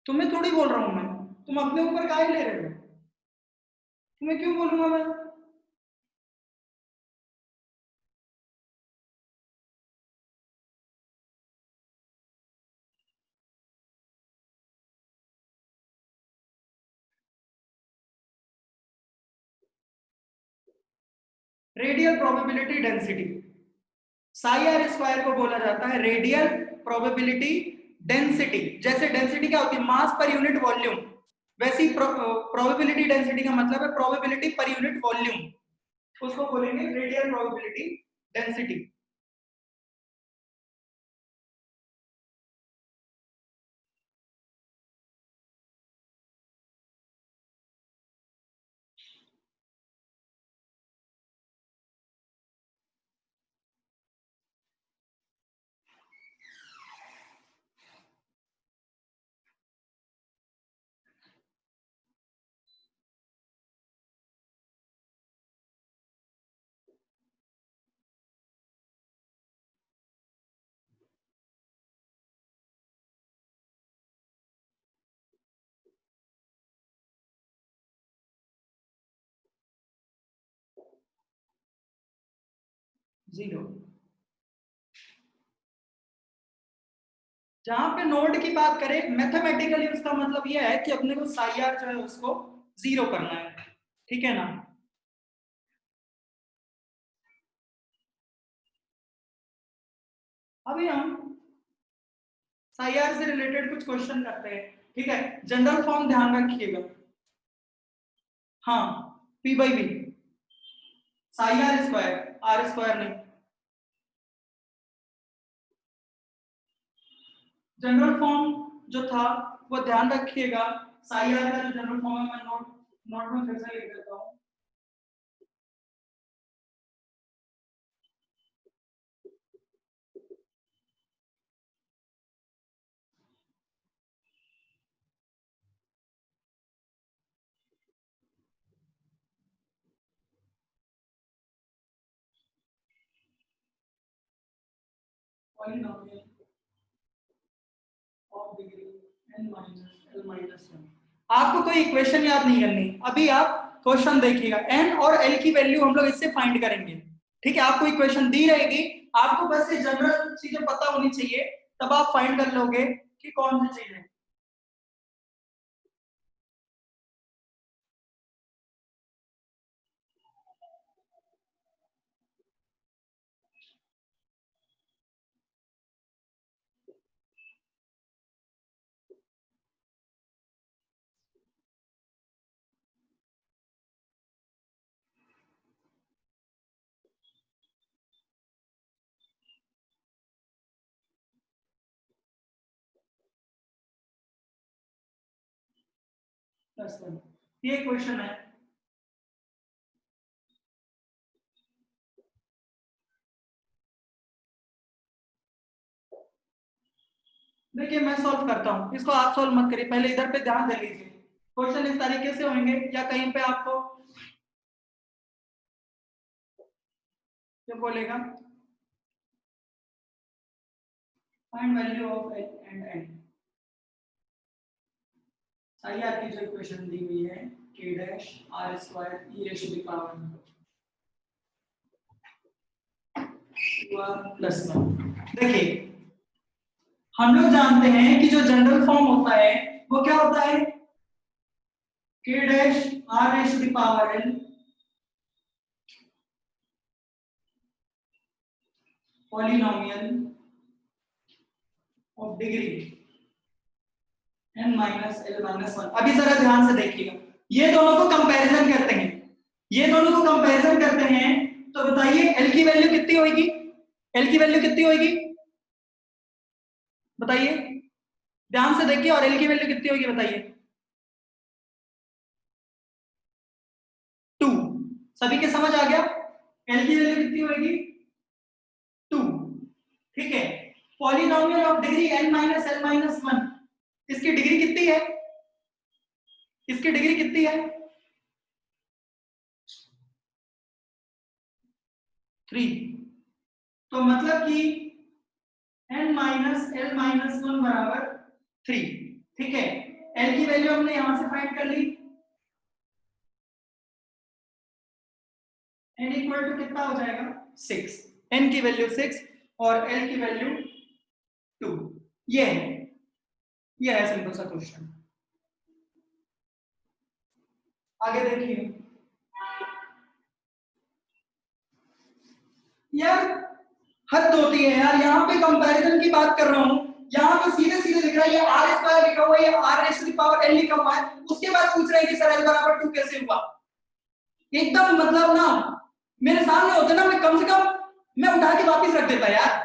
तुम्हें थोड़ी बोल रहा हूँ मैं, तुम अपने ऊपर काहे ले रहे हो, तुम्हें क्यों बोलूंगा मैं? Radial probability density, Sai R square को बोला जाता है रेडियल प्रोबेबिलिटी डेंसिटी। जैसे डेंसिटी क्या होती है, मास पर यूनिट वॉल्यूम, वैसी प्रोबेबिलिटी डेंसिटी का मतलब है प्रोबेबिलिटी पर यूनिट वॉल्यूम, उसको बोलेंगे रेडियल प्रोबेबिलिटी डेंसिटी। जीरो। जहां पे नोड की बात करें मैथमेटिकली उसका मतलब यह है कि अपने को साई आर जो है उसको जीरो करना है, ठीक है ना। अभी हम साई आर से रिलेटेड कुछ क्वेश्चन करते हैं, ठीक है। जनरल फॉर्म ध्यान रखिएगा, हाँ, P by B, psi R square, R square नहीं। जनरल फॉर्म जो था वो ध्यान रखिएगा, साई आर का जो जनरल फॉर्म है मैं नोट नोट में फिर से लिख देता हूँ। Polynomial of degree n minus l minus 1। आपको कोई इक्वेशन याद नहीं करनी, अभी आप क्वेश्चन देखिएगा, n और l की वैल्यू हम लोग इससे फाइंड करेंगे, ठीक है। आपको इक्वेशन दी रहेगी, आपको बस ये जनरल चीजें पता होनी चाहिए, तब आप फाइंड कर लोगे कि कौन सी चीज है। ये क्वेश्चन है, देखिए मैं सॉल्व करता हूँ, इसको आप सॉल्व मत करिए, पहले इधर पे ध्यान दे लीजिए। क्वेश्चन इस तरीके से होंगे या कहीं पे आपको क्या बोलेगा, find value of l and n। Psi R की जो इक्वेशन दी हुई है k डैश r स्क्वायर e raise to the power 2r plus 1। देखिए हम लोग जानते हैं कि जो जनरल फॉर्म होता है वो क्या होता है, k dash r raise to the power n polynomial of degree n minus l minus 1। अभी जरा ध्यान से देखिएगा, ये दोनों को कंपैरिजन करते हैं, ये दोनों को कंपैरिजन करते हैं, तो बताइए l की वैल्यू कितनी होगी, l की वैल्यू कितनी होगी बताइए, ध्यान से देखिए, और l की वैल्यू कितनी होगी बताइए, 2। सभी के समझ आ गया, l की वैल्यू कितनी होगी 2, ठीक है। Polynomial of degree n minus l minus 1, इसकी डिग्री कितनी है, इसकी डिग्री कितनी है, 3। तो मतलब कि n माइनस l माइनस 1 बराबर 3। ठीक है, l की वैल्यू हमने यहां से फाइंड कर ली। n इक्वल टू कितना हो जाएगा 6। n की वैल्यू 6 और l की वैल्यू 2। ये है सिंपल सा क्वेश्चन। आगे देखिए यार, हद होती है यार, यहाँ पे कंपैरिजन की बात कर रहा हूँ, यहाँ पे सीधे सीधे लिख रहा है ये आर स्क्वायर लिखा हुआ है, ये R raise to the power L लिखा हुआ है, उसके बाद पूछ रहे हैं कि सर एल बराबर 2 कैसे हुआ। एकदम मतलब ना मेरे सामने होते ना, मैं कम से कम मैं उठा के वापस रख देता यार।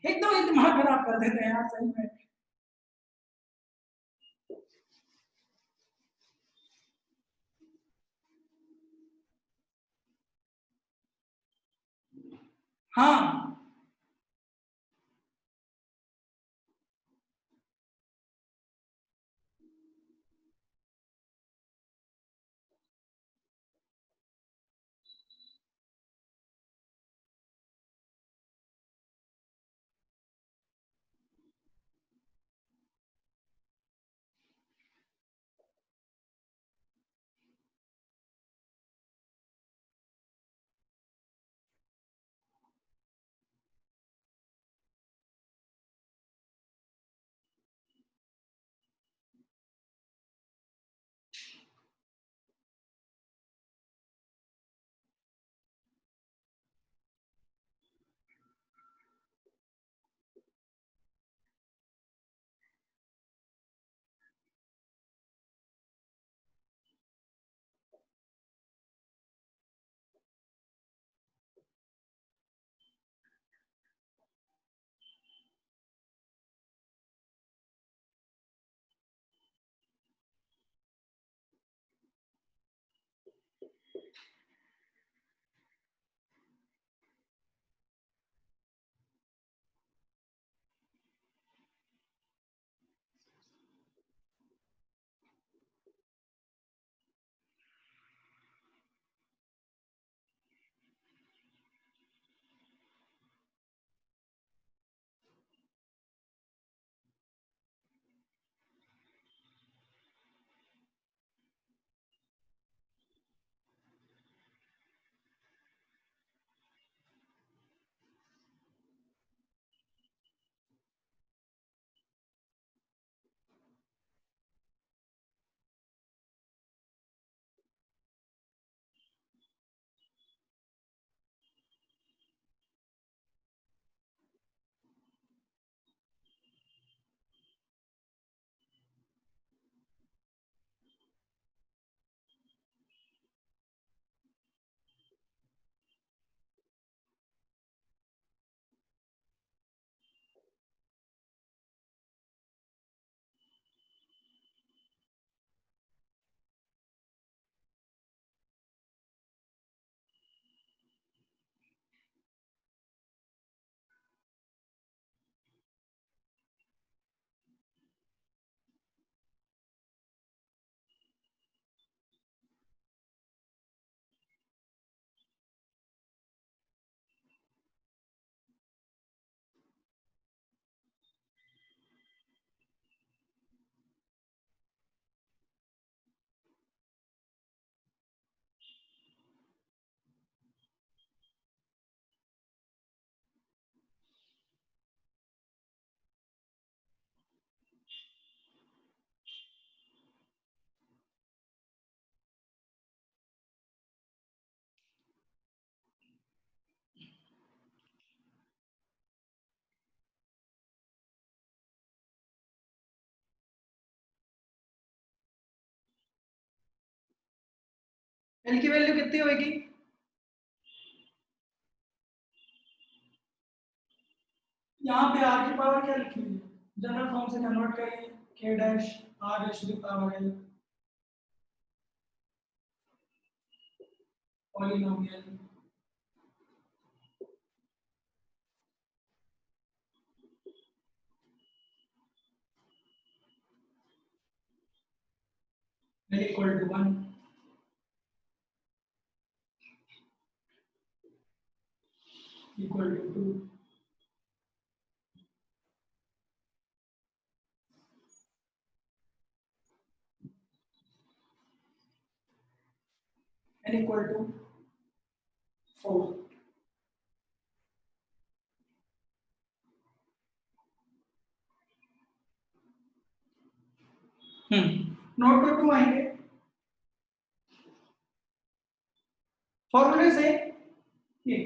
एकदम दिमाग खराब कर देते हैं यार सही में। हाँ एल की वैल्यू कितनी होगी? यहाँ पे आर की पावर क्या लिखी हुई है? जनरल फॉर्म से कन्वर्ट करिए, K dash R raise to the power L polynomial. L equal to 1। Equal to 2। n equal to 4। Note to 2 आएंगे, फॉर्मूले से ये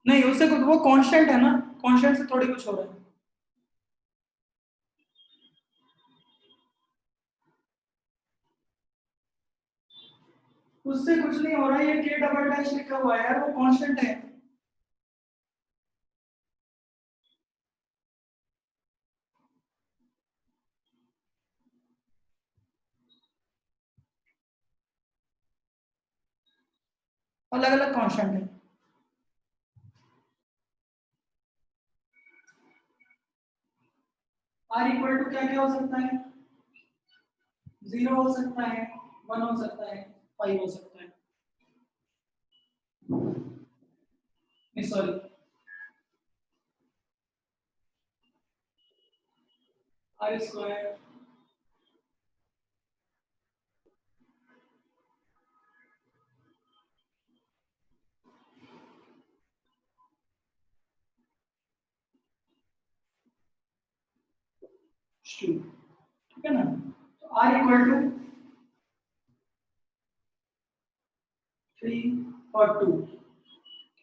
नहीं, उससे कुछ, वो कांस्टेंट है ना, कांस्टेंट से थोड़ी कुछ हो रहा है। उससे कुछ नहीं हो रहा है, ये के डबल डैश लिखा हुआ है यार, वो कांस्टेंट है। अलग अलग कांस्टेंट है। आर इक्वल टू क्या क्या हो सकता है? 0 हो सकता है, 1 हो सकता है, 5 हो सकता है, नहीं सॉरी, आर स्क्वायर टू, ठीक है ना। तो आर इक्वल टू 3 और 2,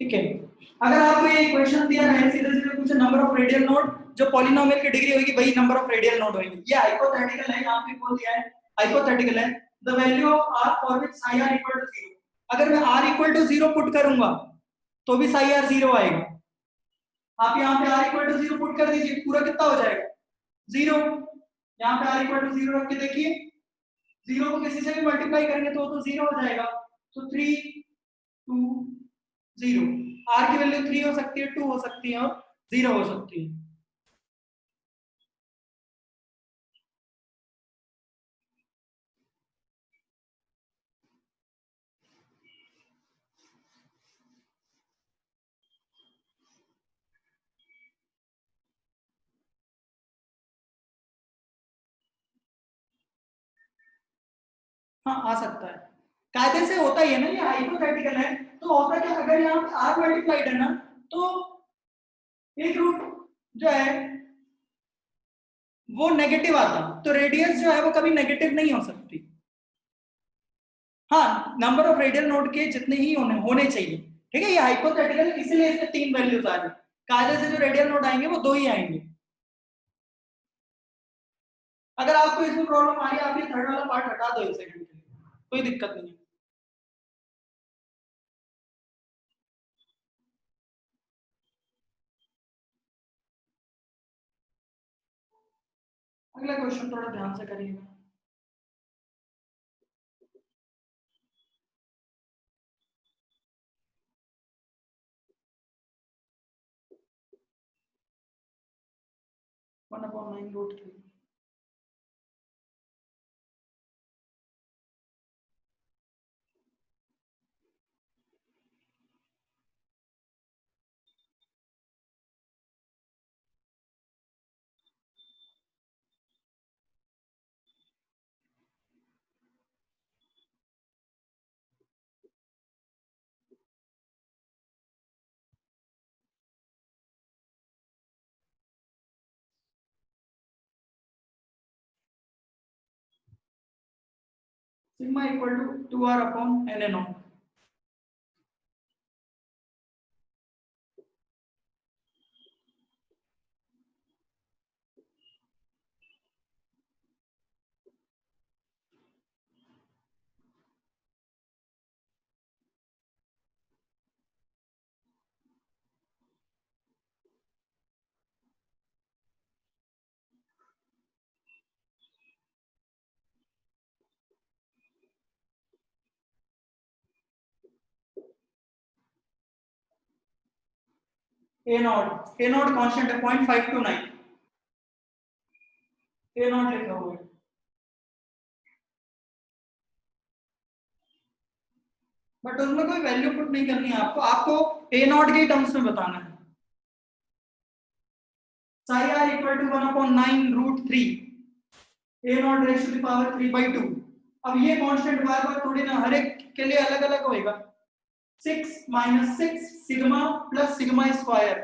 ठीक है। अगर आपको ये इक्वेशन दिया है, सीधे सीधे पूछे नंबर ऑफ रेडियल नोड जो पॉलिनोमियल की डिग्री होगी वही नंबर ऑफ रेडियल नोड होंगे, ये हाइपोथेटिकल है, यहाँ पे बोल दिया है हाइपोथेटिकल है। The value of R for which psi R equal to 0, अगर मैं आर इक्वल टू 0 पुट करूंगा तो भी साई आर 0 आएगा। आप यहाँ पे आर इक्वल टू 0 पुट कर दीजिए, पूरा कितना हो जाएगा? 0। यहाँ पे आर इक्वल टू 0 रख के देखिए, 0 को किसी से भी मल्टीप्लाई करेंगे तो 0 हो जाएगा। तो 3 2 0, आर की वैल्यू 3 हो सकती है, 2 हो सकती है और 0 हो सकती है। हाँ आ सकता है, कायदे से होता ही है ना, ये हाइपोथेटिकल है। तो होता क्या, अगर यहाँ पे आर मल्टीप्लाइड है ना, तो एक रूट जो है वो नेगेटिव आता, तो रेडियस जो है वो कभी नेगेटिव नहीं हो सकती। हाँ, नंबर ऑफ रेडियल नोड के जितने ही होने चाहिए, ठीक है। ये हाइपोथेटिकल इसलिए इसमें 3 वैल्यूज आ रही, कायदे से जो रेडियल नोड आएंगे वो 2 ही आएंगे। अगर आपको इसमें प्रॉब्लम आ रही है, आप ये थर्ड वाला पार्ट हटा दो एक सेकंड के लिए, कोई दिक्कत नहीं है। अगला क्वेश्चन थोड़ा ध्यान से करिएगा। One upon 9 root 3। Sigma equal to 2r upon n n naught. A naught constant है 0.529, ए नॉट लिखा हुआ है। बट उसमें कोई वैल्यू पुट नहीं करनी है आपको, आपको ए नॉट के टर्म्स में बताना है। psi r इक्वल टू 1/9√3 A naught raise to the power 3/2। अब ये कांस्टेंट बार बार थोड़ी ना हर एक के लिए अलग अलग होएगा। 6 - 6 sigma plus sigma square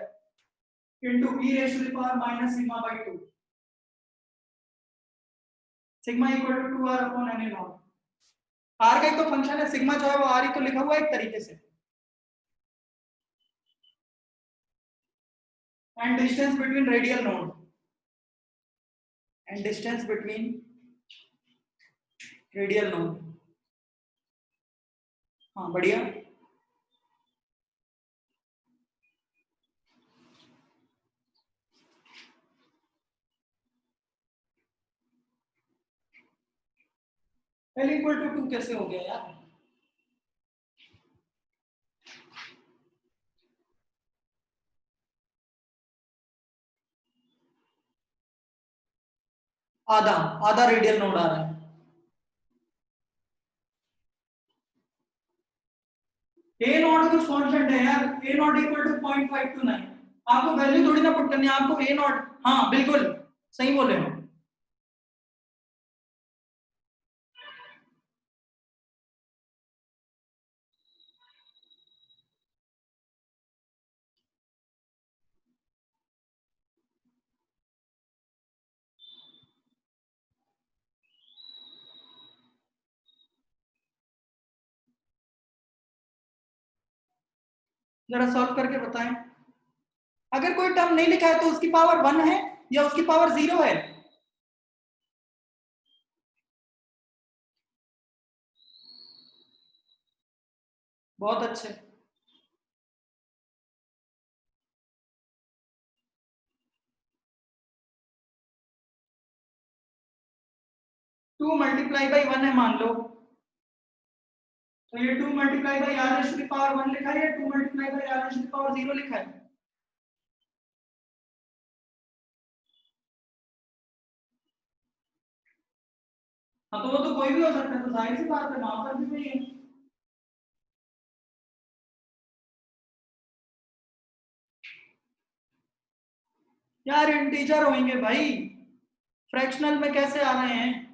into e raise to the power minus sigma by 2, sigma equal to 2r upon n naught. r का एक तो फंक्शन है, सिग्मा जो है वो r ही तो लिखा हुआ है एक तरीके से। and distance between radial node, and distance between radial node। हाँ बढ़िया। L इक्वल टू 2 कैसे हो गया यार? आधा आधा रेडियल नोड आ रहा है। ए नॉट कुछ कांस्टेंट है यार, ए नॉट इक्वल टू 0.529। आपको वैल्यू थोड़ी ना पुट करनी है, आपको ए नॉट, हाँ बिल्कुल सही बोले हो। जरा सॉल्व करके बताएं। अगर कोई टर्म नहीं लिखा है तो उसकी पावर 1 है या उसकी पावर 0 है? बहुत अच्छे। 2 मल्टीप्लाई बाई 1 है मान लो, तो ये 2 multiply by r raise to the power 1 लिखा है या 2 multiply by r raise to the power 0 लिखा है? हाँ तो वो तो कोई भी हो सकता है, तो जाहिर सी बात है वहां पर भी वही है। यार इंटीजर होंगे भाई, फ्रैक्शनल में कैसे आ रहे हैं?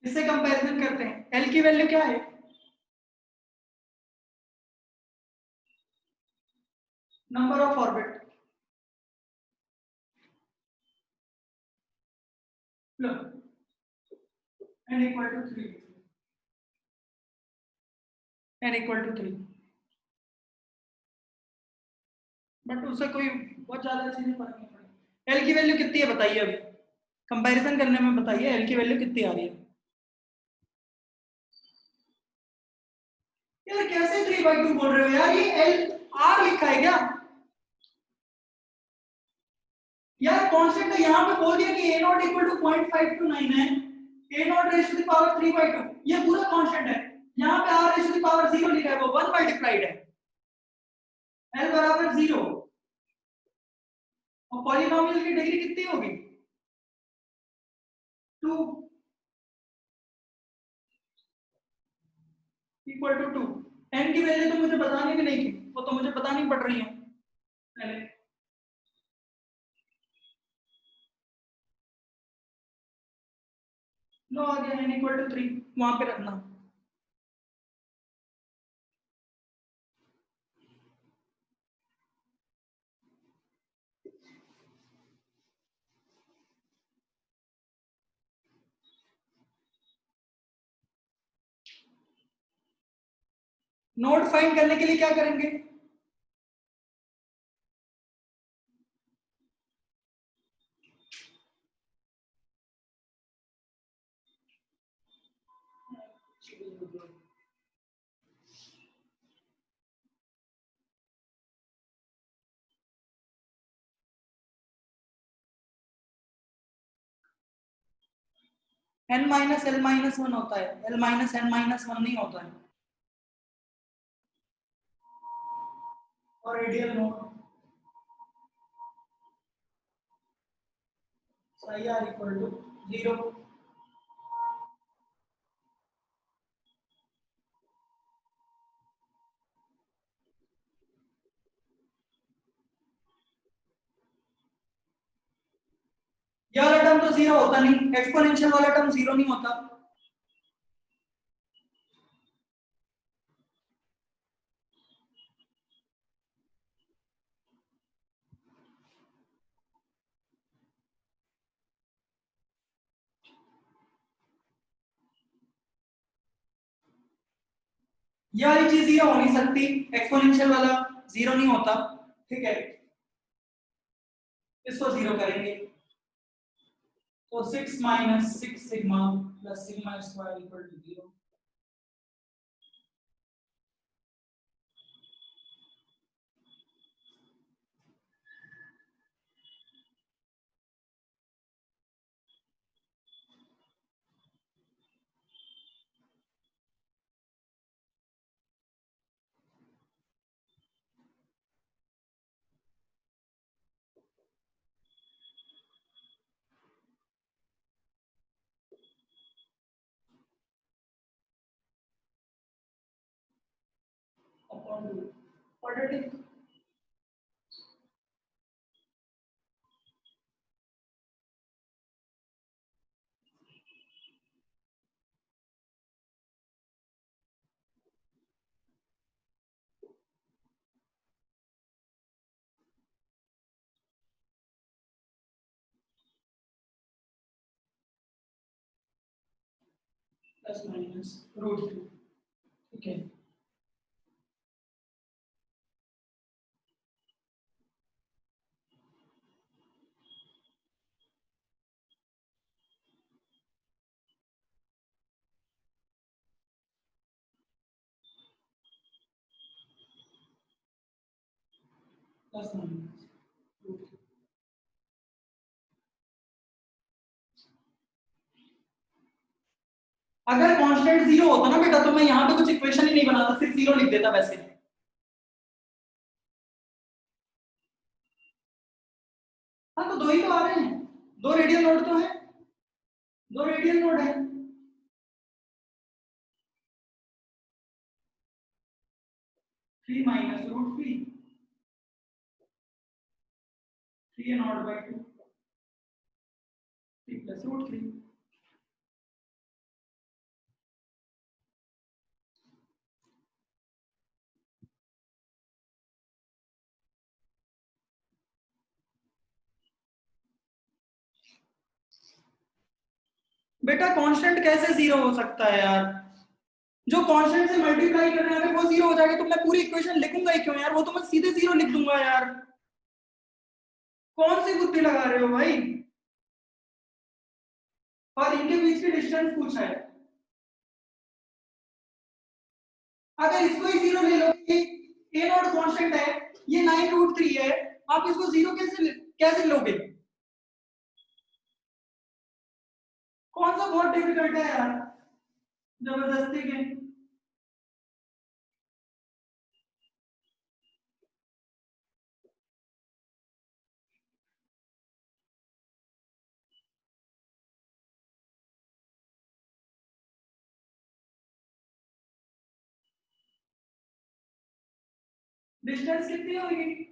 इससे कंपैरिजन करते हैं। एल की वैल्यू क्या है? Number of orbit. लो n equal to 3, n equal to 3। But उससे कोई बहुत ज्यादा चीजें फर्क नहीं पड़ेगी। एल की वैल्यू कितनी है बताइए, अभी कंपैरिजन करने में बताइए एल की वैल्यू कितनी आ रही है? यार कैसे 3/2 बोल रहे हो यार, ये एल आर लिखा है क्या यार? कांस्टेंट है, यहाँ पे बोल दिया कि ए नॉट इक्वल टू 0.529 है, A naught raise to the power 3/2, ये पूरा कांस्टेंट है। यहाँ पे R raise to the power 0 लिखा है, वो 1 मल्टीप्लाइड है, एल बराबर 0। और पॉलीनोमियल की डिग्री कितनी होगी? 2 इक्वल टू 2। n की वैल्यू तो मुझे बतानी भी नहीं थी, वो तो मुझे बतानी पड़ रही है पहले। लो आ गया n इक्वल टू 3, वहां पे रखना। नोड फाइंड करने के लिए क्या करेंगे? n minus l minus one होता है, l minus n minus one नहीं होता है। और radial node psi r equal to 0। ये वाला टर्म तो जीरो होता नहीं, एक्सपोनेंशियल वाला टर्म जीरो नहीं होता। ये वाली चीज जीरो हो नहीं सकती, एक्सपोनेंशियल वाला जीरो नहीं होता, ठीक है। इसको जीरो करेंगे तो 6 minus 6 sigma plus sigma square equal to 0। Upon 2 quadratic. Plus minus root 3, ठीक है। Plus minus root 3। अगर कांस्टेंट जीरो होता ना बेटा तो मैं यहाँ पे कुछ इक्वेशन ही नहीं बनाता, सिर्फ जीरो लिख देता वैसे। हाँ तो दो ही तो आ रहे हैं, दो रेडियल नोड तो है, दो रेडियल नोड है। 3 minus root 3, 3 naught by 2, 3 plus root 3। बेटा कांस्टेंट कैसे जीरो हो सकता है यार? जो कांस्टेंट से मल्टीप्लाई कर रहे हैं अगर वो जीरो हो जाएगा तो मैं पूरी इक्वेशन लिखूंगा ही क्यों यार, वो तो मैं सीधे जीरो लिख दूंगा यार। कौन सी बुद्धि लगा रहे हो भाई? और इनके बीच की डिस्टेंस पूछा है, अगर इसको ही जीरो ले लो, ए नॉट कांस्टेंट है, ये 9√3 है, आप इसको जीरो कैसे लोगे? कौन सा बहुत डिफिकल्ट है यार, जबरदस्ती के। डिस्टेंस कितनी होगी?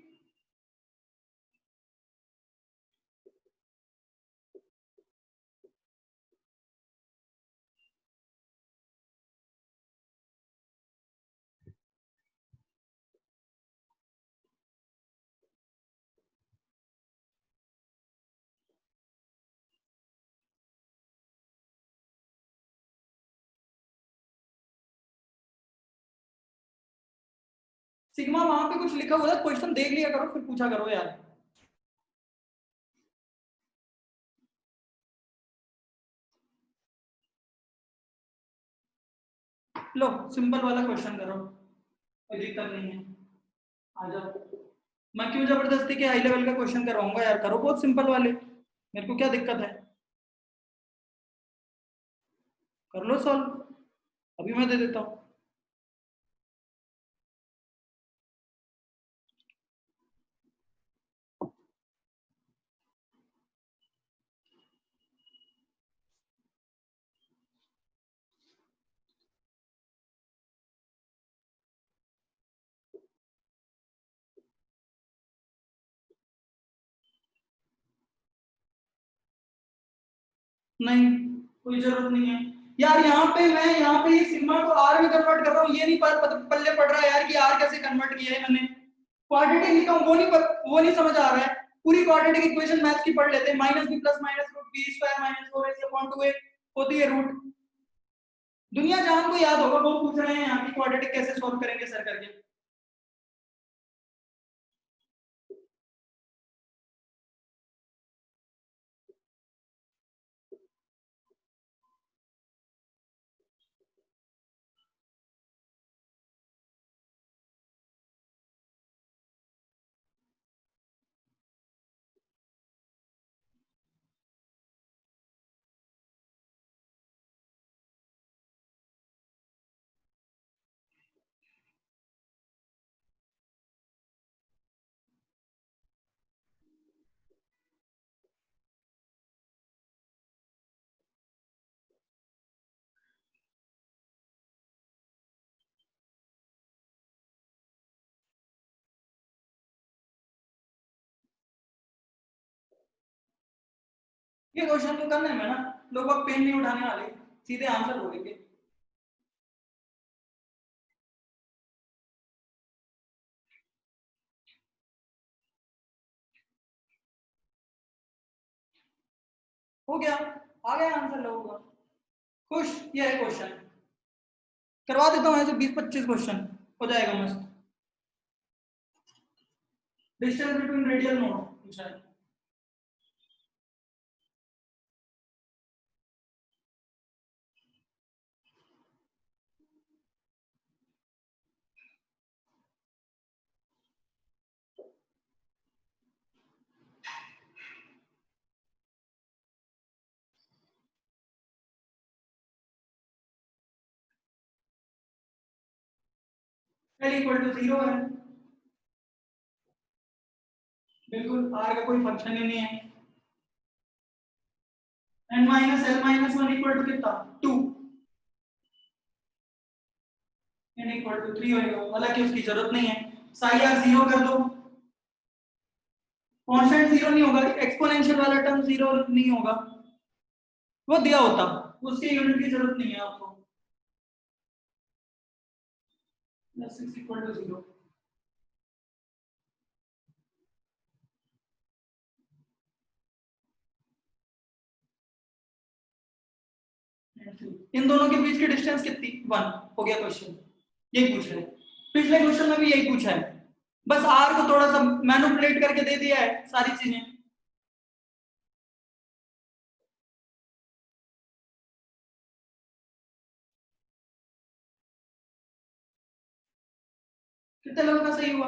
सिग्मा वहां पे कुछ लिखा हुआ है, क्वेश्चन देख लिया करो फिर पूछा करो यार। लो सिंपल वाला क्वेश्चन करो, कोई दिक्कत नहीं है, आ जाओ। मैं क्यों जबरदस्ती के हाई लेवल का क्वेश्चन करवाऊंगा यार, करो बहुत सिंपल वाले, मेरे को क्या दिक्कत है, कर लो सॉल्व, अभी मैं दे देता हूँ। नहीं कोई जरूरत नहीं है यार, यहाँ पे ये सिग्मा को आर में कन्वर्ट कर रहा हूँ, ये नहीं पल्ले पड़ रहा है यार कि आर कैसे कन्वर्ट किया है मैंने, क्वाड्रेटिक लिखा हूँ वो नहीं समझ आ रहा है। पूरी क्वाड्रेटिक इक्वेशन मैथ्स की पढ़ लेते हैं, minus B plus minus root B square minus 4ac upon 2a होती है रूट, दुनिया जहान को याद होगा, वो पूछ रहे हैं यहाँ की क्वाड्रेटिक कैसे सॉल्व करेंगे सर करके। ये क्वेश्चन तो करने में ना लोग अब पेन नहीं उठाने वाले, सीधे आंसर बोलेंगे। हो गया, आ गया आंसर लोगों का, खुश, ये है क्वेश्चन, करवा देता हूँ ऐसे 20-25 क्वेश्चन हो जाएगा मस्त। डिस्टेंस बिटवीन रेडियल नोड पूछा है, L इक्वल टू 0 है, बिल्कुल आर का कोई फंक्शन ही नहीं है, n minus L minus 1 equal to कितना 2, n इक्वल टू 3 होएगा, हालांकि उसकी जरूरत नहीं है, साई आर 0 कर दो, कांस्टेंट 0 नहीं होगा, एक्सपोनेंशियल वाला टर्म 0 नहीं होगा, वो दिया होता, उसकी यूनिट की जरूरत नहीं है आपको, प्लस 6 इक्वल टू 0। इन दोनों के बीच की डिस्टेंस कितनी 1, हो गया क्वेश्चन, यही पूछ रहे हैं, पिछले क्वेश्चन में भी यही पूछा है, बस आर को थोड़ा सा मैनिपुलेट करके दे दिया है सारी चीजें। कितने लोगों का सही हुआ?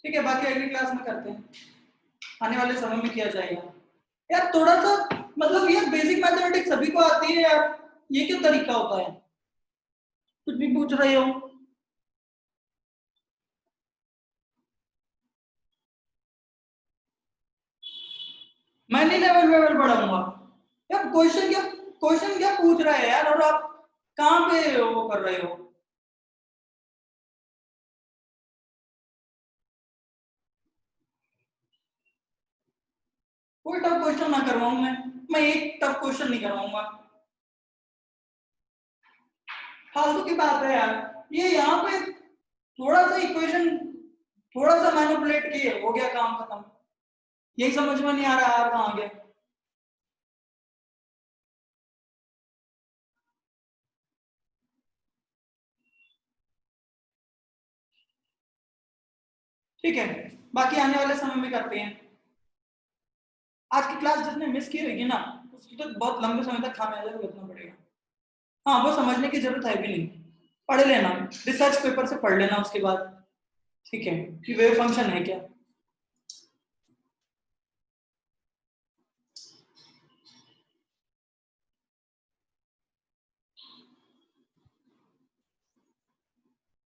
ठीक है, बाकी अगली क्लास में करते हैं, आने वाले समय में किया जाएगा यार, थोड़ा सा मतलब ये बेसिक मैथमेटिक्स सभी को आती है यार, ये क्यों तरीका होता है, कुछ भी पूछ रहे हो। मैं नहीं लेवल लेवल बढ़ाऊंगा यार, क्वेश्चन क्या पूछ रहा है यार, और आप कहाँ पे वो कर रहे हो। कोई टफ क्वेश्चन ना करवाऊं मैं एक टफ क्वेश्चन नहीं करवाऊंगा, फालतू की बात है यार, ये यहाँ पे थोड़ा सा इक्वेशन थोड़ा सा मैनिपुलेट किए, हो गया काम खत्म। यही समझ में नहीं आ रहा यार कहाँ गया। ठीक है, बाकी आने वाले समय में करते हैं। आज की क्लास जिसने मिस की होगी ना, उसको तो बहुत लंबे समय तक खामियाजा भुगतना पड़ेगा। हाँ, वो समझने की जरूरत है भी नहीं, पढ़ लेना, रिसर्च पेपर से पढ़ लेना उसके बाद, ठीक है, कि वेव फंक्शन है क्या।